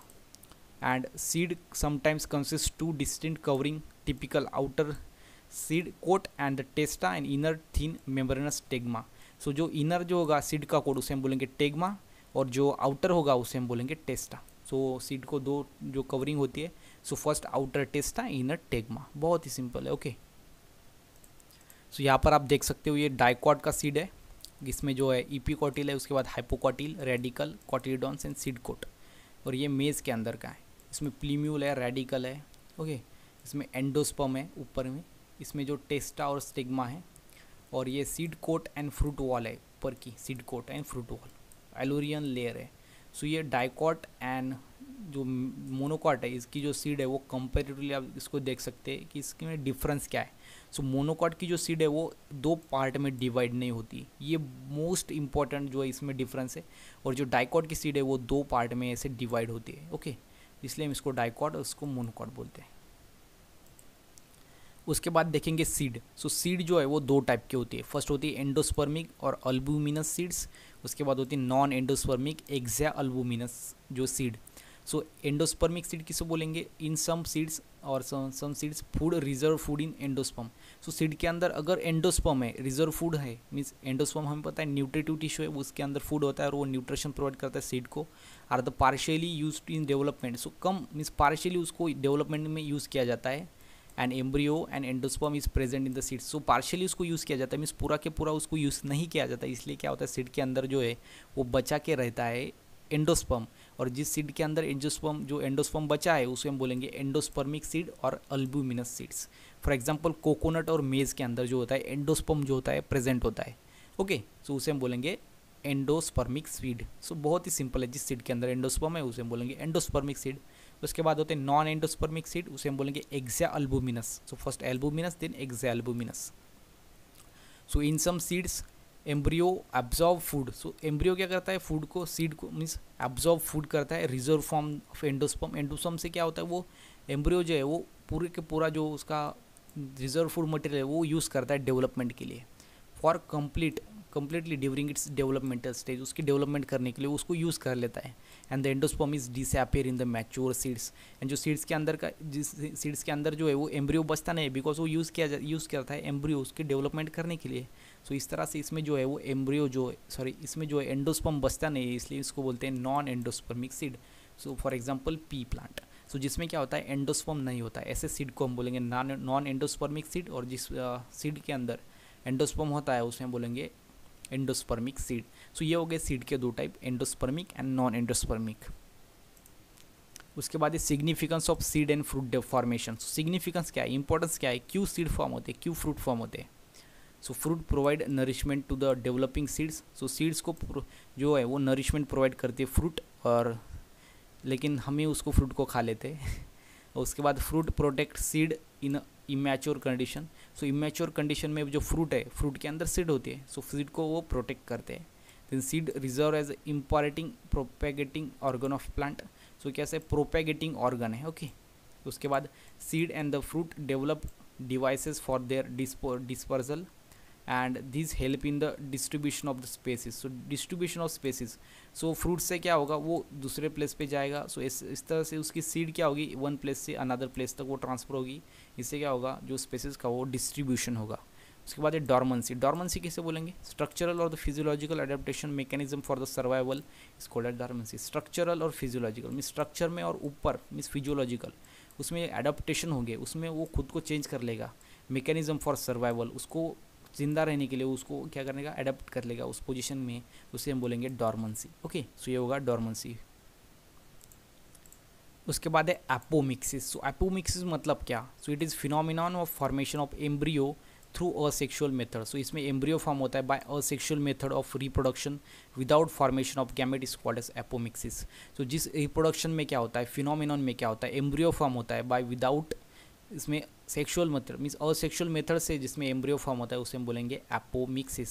[SPEAKER 1] and seed sometimes consists two distinct covering typical outer seed coat and the testa and inner thin membranous stigma. So जो inner जो होगा seed का कोट उसे हम बोलेंगे टेग्मा और जो आउटर होगा उसे हम बोलेंगे टेस्टा. सो सीड को दो जो कवरिंग होती है. So first outer टेस्टा, inner टेग्मा. बहुत ही सिंपल है. ओके, सो यहाँ पर आप देख सकते हो ये डाइकॉट का सीड है. इसमें जो है इपीकॉटिल है, उसके बाद hypocotyl, radicle, cotyledons and seed coat. और ये मेज के अंदर का है. इसमें प्लीम्यूल है, रेडिकल है. ओके, इसमें एंडोस्पर्म है ऊपर में. इसमें जो टेस्टा और स्टिग्मा है. और ये seed coat and fruit wall है ऊपर की. Seed coat and fruit wall aleurone layer है. सो ये डाइकॉट एंड जो मोनोकॉट है इसकी जो सीड है वो कंपेरेटिवली आप इसको देख सकते हैं कि इसमें डिफरेंस क्या है. सो मोनोकॉट की जो सीड है वो दो पार्ट में डिवाइड नहीं होती. ये मोस्ट इंपॉर्टेंट जो है इसमें डिफरेंस है. और जो डाइकॉट की सीड है वो दो पार्ट में ऐसे डिवाइड होती है. ओके, इसलिए हम इसको डाइकॉट और इसको मोनोकॉट बोलते हैं. उसके बाद देखेंगे सीड. सो सीड जो है वो दो टाइप की होती है. फर्स्ट होती है एंडोस्पर्मिक और अल्बुमिनस सीड्स. उसके बाद होती है नॉन एंडोस्पर्मिक एक्सा अल्बुमिनस जो सीड. सो एंडोस्पर्मिक सीड किसे बोलेंगे? इन सम सीड्स और some seeds food reserve food in endosperm. So seed के अंदर अगर एंडोस्पर्म है, रिजर्व फूड है, मीन्स एंडोस्पर्म हमें पता है न्यूट्रिटिव टिश्यू है, उसके अंदर फूड होता है और वो न्यूट्रिशन प्रोवाइड करता है सीड को. Are the partially use in development. So कम मीन्स पार्शियली उसको डेवलपमेंट में यूज़ किया जाता है. And embryo and endosperm is present in the seed. So partially उसको यूज़ किया जाता है, मीन्स पूरा के पूरा उसको यूज़ नहीं किया जाता. इसलिए क्या होता है सीड के अंदर जो है वो बचा के रहता है एंडोस्पर्म. और जिस सीड के अंदर जो एंडोस्पर्म बचा है उसे हम बोलेंगे एंडोस्पर्मिक सीड और अल्बुमिनस सीड्स. फॉर एग्जांपल कोकोनट और मेज के अंदर जो होता है एंडोस्पर्म जो होता है प्रेजेंट होता है. ओके, सो उसे हम बोलेंगे एंडोस्पर्मिक सीड. सो बहुत ही सिंपल है. जिस सीड के अंदर एंडोस्पर्म है उसे हम बोलेंगे एंडोस्पर्मिक सीड. उसके बाद होते हैं नॉन एंडोस्पर्मिक सीड, उसे हम बोलेंगे exalbuminous. So first albuminous then exalbuminous. So in some seeds embryo absorb food. So embryo क्या करता है? फूड को, सीड को मीन्स एब्जॉर्ब फूड करता है. Reserve form of endosperm. Endosperm से क्या होता है? वो एम्ब्रियो जो है वो पूरे के पूरा जो उसका रिजर्व फूड मटेरियल है वो यूज़ करता है डेवलपमेंट के लिए. For completely during its developmental stage, उसकी डेवलपमेंट करने के लिए उसको यूज़ कर लेता है. And the endosperm is disappear in the mature seeds. And जो सीड्स के अंदर का जिस सीड्स के अंदर जो है वो एम्ब्रियो बचता नहीं, बिकॉज वो यूज़ करता है एम्ब्रियो उसके डेवलपमेंट करने के लिए. सो इस तरह से इसमें जो है वो एम्ब्रियो इसमें जो है एंडोस्पर्म बचता नहीं है, इसलिए इसको बोलते हैं non endospermic seed. So for example pea plant. So जिसमें क्या होता है? एंडोस्पर्म नहीं होता है, ऐसे सीड को हम बोलेंगे नॉन एंडोस्पर्मिक सीड. और जिस सीड के अंदर एंडोस्पर्म होता है उसे हम बोलेंगे एंडोस्पर्मिक सीड. सो ये हो गए सीड के दो type, endospermic and non endospermic. उसके बाद ये significance of seed and fruit formation. Significance क्या है? इंपॉर्टेंस क्या है? क्यों सीड फॉर्म होते हैं, क्यों फ्रूट फॉर्म होते हैं? So fruit provide nourishment to the developing seeds, so seeds को जो है वो नरिशमेंट प्रोवाइड करती है फ्रूट, और लेकिन हमें उसको फ्रूट को खा लेते हैं। उसके बाद fruit protect seed in immature condition, so immature condition में जो फ्रूट है, फ्रूट के अंदर सीड होती है, सो सीड को वो प्रोटेक्ट करते हैं। Then seed reserve as important propagating organ of plant, so कैसे प्रोपेगेटिंग ऑर्गन है, ओके। उसके बाद seed and the fruit develop devices for their dispersal and this help in the distribution of the species, so distribution of species, so fruit से क्या होगा वो दूसरे place पे जाएगा, सो इस तरह से उसकी सीड क्या होगी वन प्लेस से अनदर प्लेस तक वो ट्रांसफर होगी, इससे क्या होगा जो स्पेसिस का वो डिस्ट्रीब्यूशन होगा। उसके बाद है डॉर्मेंसी, डॉर्मेंसी किसे बोलेंगे, स्ट्रक्चरल और the physiological adaptation mechanism for the survival is called as dormancy. Structural और फिजियोलॉजिकल मीन्स स्ट्रक्चर में और ऊपर मीन्स फिजियोलॉजिकल, उसमें एडेप्टेशन होंगे, उसमें वो खुद को चेंज कर लेगा। मैकेनिज्म फॉर सर्वाइवल, उसको जिंदा रहने के लिए उसको क्या करने का अडेप्ट कर लेगा उस पोजीशन में, उसे हम बोलेंगे डॉर्मेंसी, ओके। सो ये होगा डॉर्मेंसी। उसके बाद है एपोमिक्सिस, सो एपोमिक्सिस मतलब क्या, so it is phenomenon of formation of embryo through asexual method, so इसमें एम्ब्रियो फॉर्म होता है by asexual method of reproduction without formation of gamete is called as apomixis. So जिस reproduction में क्या होता है, फिनोमिनन में क्या होता है, एम्ब्रियो फॉर्म होता है बाय विदाउट, इसमें sexual method means asexual method से जिसमें एम्ब्रियो फॉर्म होता है उसे हम बोलेंगे एपोमिक्सिस।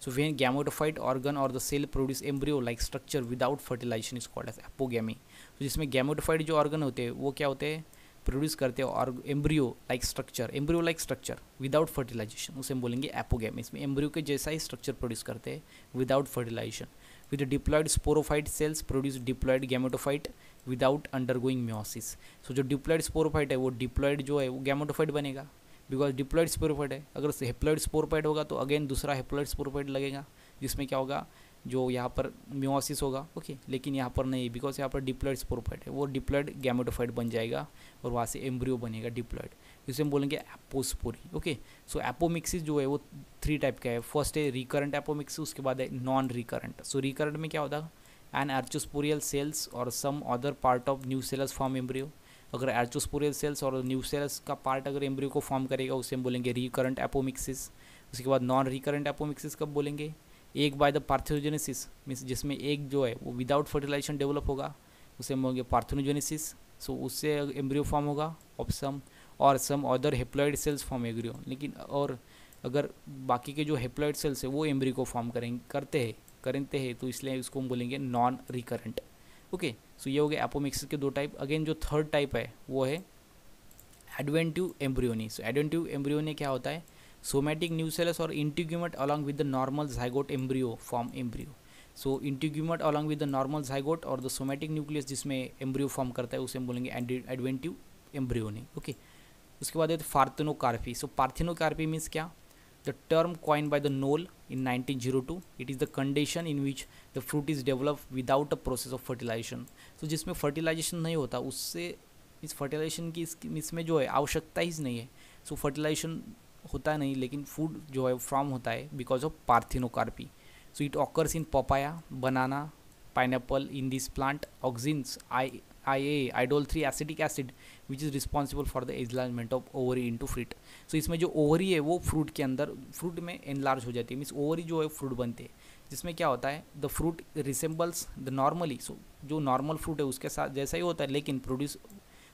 [SPEAKER 1] सो व्हेन गैमेटोफाइट ऑर्गन और the cell produce embryo like structure without fertilization is called as apogamy. तो जिसमें गैमेटोफाइट जो ऑर्गन होते हैं वो क्या होते हैं, प्रोड्यूस करते हैं और embryo like structure without fertilization, उसे हम बोलेंगे एपोगैमी। इसमें एम्ब्रियो के जैसा ही स्ट्रक्चर प्रोड्यूस करते हैं without fertilization. With diploid sporophyte cells produce diploid gametophyte without undergoing meiosis. So जो डिप्लॉयड स्पोरोफाइट है वो डिप्लॉयड जो है वो गैमेटोफाइट बनेगा, बिकॉज डिप्लॉयड स्पोरोफाइट है। अगर हेप्लॉयड स्पोरोफाइट होगा तो अगेन दूसरा हेप्लॉयड स्पोरोफाइट लगेगा, जिसमें क्या होगा जो यहाँ पर मियोसिस होगा, ओके। लेकिन यहाँ पर नहीं, बिकॉज यहाँ पर डिप्लॉयड स्पोरोफाइट है, वो डिप्लॉयड गैमेटोफाइट बन जाएगा और वहाँ से एम्ब्रियो बनेगा डिप्लॉयड, जिसे हम बोलेंगे एपोस्पोरी, ओके। सो एपोमिक्सिस जो है वो 3 टाइप का है। फर्स्ट है रिकरेंट एपोमिक्सिस, उसके बाद है नॉन रिकरेंट। सो रिकरेंट में क्या होता है, एन आर्चोस्पोरियल सेल्स और some other part of nucellus form embryo. अगर आर्चोस्पोरियल सेल्स और न्यूसेलस का पार्ट अगर एम्ब्रियो को फॉर्म करेगा उसे हम बोलेंगे रिकरेंट एपोमिक्सिस। उसके बाद नॉन रिकरेंट एपोमिक्सिस कब बोलेंगे, एक बाय द पार्थेनोजेनेसिस मीन्स जिसमें एक जो है वो विदाउट फर्टिलाइजेशन डेवलप होगा, उसे हम बोलेंगे पार्थेनोजेनेसिस। सो उससे एम्ब्रियो फॉर्म होगा ऑफ सम और some other haploid cells form embryo. लेकिन और अगर बाकी के जो हेप्लॉइड सेल्स है वो एम्ब्रियो को फॉर्म करते हैं तो इसलिए उसको हम बोलेंगे नॉन रिकरेंट, ओके। सो ये हो गया एपोमिक्सिस के 2 टाइप। अगेन जो थर्ड टाइप है वो है adventive embryony. So adventive embryony क्या होता है, सोमैटिक न्यूसेलस और integument along with the normal zygote embryo form embryo. So integument along with the normal zygote और द सोमैटिक न्यूक्लियस जिसमें एम्ब्रियो फॉर्म करता है उसे हम बोलेंगे एडवेंटिव एम्ब्रियोनी, ओके। उसके बाद है पार्थेनोकार्पी। सो पार्थेनोकार्पी मीन्स क्या, the term coined by the Noll in 1902, it is the condition in which the fruit is develop without a process of fertilisation. So जिसमें फर्टिलाइजेशन नहीं होता उससे इस fertilisation की इसमें जो है आवश्यकता ही नहीं है। सो फर्टिलाइजेशन होता है नहीं लेकिन फूड जो है फॉर्म होता है because of parthenocarpy. So it occurs in papaya, banana, pineapple. In this plant auxins indole 3 acetic acid which is responsible for the enlargement of ovary into fruit. So इसमें जो ओवरी है वो fruit के अंदर fruit में enlarge हो जाती है, मीन्स ओवरी जो है फ्रूट बनते हैं, जिसमें क्या होता है the fruit resembles the normally. So जो नॉर्मल फ्रूट है उसके साथ जैसा ही होता है लेकिन produce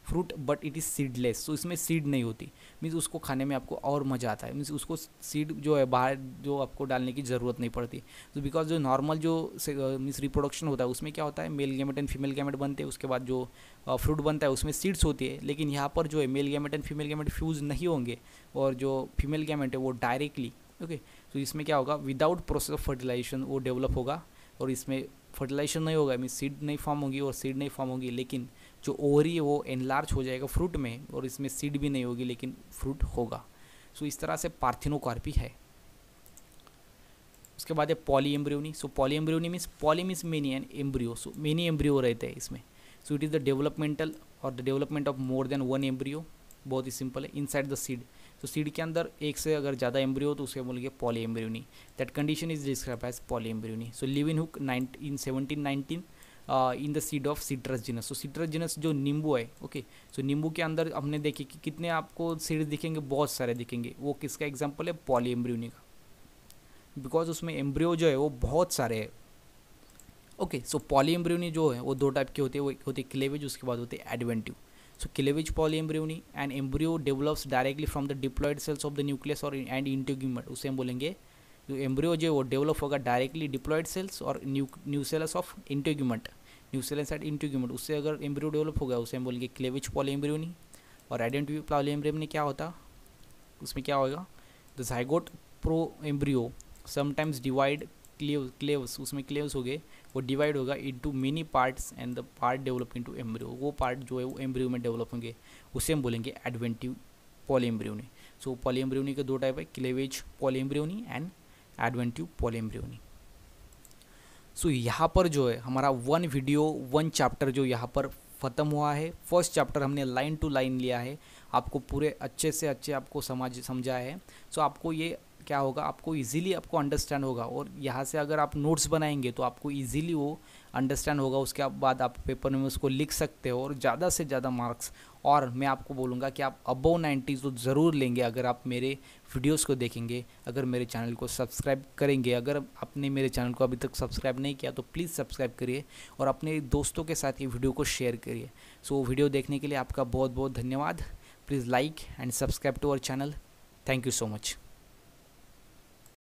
[SPEAKER 1] fruit but it is seedless. So इसमें सीड नहीं होती, मीन्स उसको खाने में आपको और मज़ा आता है, मीन्स उसको सीड जो है बाहर जो आपको डालने की ज़रूरत नहीं पड़ती। तो बिकॉज जो नॉर्मल जो मीन्स रिप्रोडक्शन होता है उसमें क्या होता है male gamete and female gamete बनते हैं, उसके बाद जो फ्रूट बनता है उसमें सीड्स होती है। लेकिन यहाँ पर जो है male gamete and female gamete fuse नहीं होंगे और जो फीमेल गैमेट है वो डायरेक्टली, ओके। तो इसमें क्या होगा विदाउट प्रोसेस ऑफ फर्टिलाइजेशन वो डेवलप होगा और इसमें फर्टिलाइजेशन नहीं होगा, मीन्स सीड नहीं फॉर्म होगी और सीड नहीं फॉर्म होगी लेकिन जो ओवरी है वो एनलार्ज हो जाएगा फ्रूट में और इसमें सीड भी नहीं होगी लेकिन फ्रूट होगा। सो इस तरह से पार्थेनोकार्पी है। उसके बाद है poly embryony. So poly embryony means poly means many and embryo, so many embryo रहते हैं इसमें। So it is the developmental और the development of more than 1 embryo, बहुत ही सिंपल है, इनसाइड द सीड। तो सीड के अंदर एक से अगर ज़्यादा एम्ब्रियो हो तो उसे बोलेंगे poly embryony. That condition is describe as poly embryony. So Leeuwenhoek in 1719 in the seed of citrus genus. So citrus genus जो नींबू है, ओके। सो नींबू के अंदर हमने देखे कि कितने आपको सीड दिखेंगे, बहुत सारे दिखेंगे, वो किसका एग्जाम्पल है पॉली एम्ब्रियोनी का। बिकॉज उसमें एम्ब्रियो जो है वो बहुत सारे है। ओके, सो पॉलीएम्ब्रियोनी जो है वो दो टाइप के होते हैं, वो एक होते क्लेवेज, उसके बाद होते adventive. So cleavage polyembryony, and embryo develops directly from the diploid cells of the nucleus और एंड इंटीग्यूमेंट, उसे हम बोलेंगे जो एम्ब्रियो जो है वो डेवलप होगा डायरेक्टली डिप्लॉयड सेल्स और nucellus of integument, nucellus and integument, उससे अगर एम्ब्रियो डेवलप होगा उसे हम बोलेंगे क्लेवेज पॉलीएम्ब्रियोनी। और एडेंटिव पॉलीएम्ब्रियोनी क्या होता, उसमें क्या होगा, the zygote pro embryo sometimes divide cleaves, उसमें क्लेव्स हो गए, वो डिवाइड होगा into many parts and the part develop into embryo, वो पार्ट जो है वो एम्ब्रियो में डेवलप होंगे, उसे हम बोलेंगे एडवेंटिव पॉलीएम्ब्रियोनी। सो पॉलीएम्ब्रियोनी के दो टाइप है, cleavage polyembryony and adventive polyembryony. So यहाँ पर जो है हमारा 1 वीडियो 1 चैप्टर जो यहाँ पर ख़त्म हुआ है। फर्स्ट चैप्टर हमने लाइन टू लाइन लिया है, आपको पूरे अच्छे से अच्छे आपको समझा है। सो आपको ये क्या होगा, आपको इजीली आपको अंडरस्टैंड होगा, और यहाँ से अगर आप नोट्स बनाएंगे तो आपको इजीली वो अंडरस्टैंड होगा। उसके बाद आप पेपर में उसको लिख सकते हो और ज़्यादा से ज़्यादा मार्क्स, और मैं आपको बोलूँगा कि आप अबव 90 तो ज़रूर लेंगे अगर आप मेरे वीडियोस को देखेंगे, अगर मेरे चैनल को सब्सक्राइब करेंगे। अगर आपने मेरे चैनल को अभी तक सब्सक्राइब नहीं किया तो प्लीज़ सब्सक्राइब करिए और अपने दोस्तों के साथ ये वीडियो को शेयर करिए। सो वीडियो देखने के लिए आपका बहुत बहुत धन्यवाद। Please like and subscribe to our channel. Thank you so much.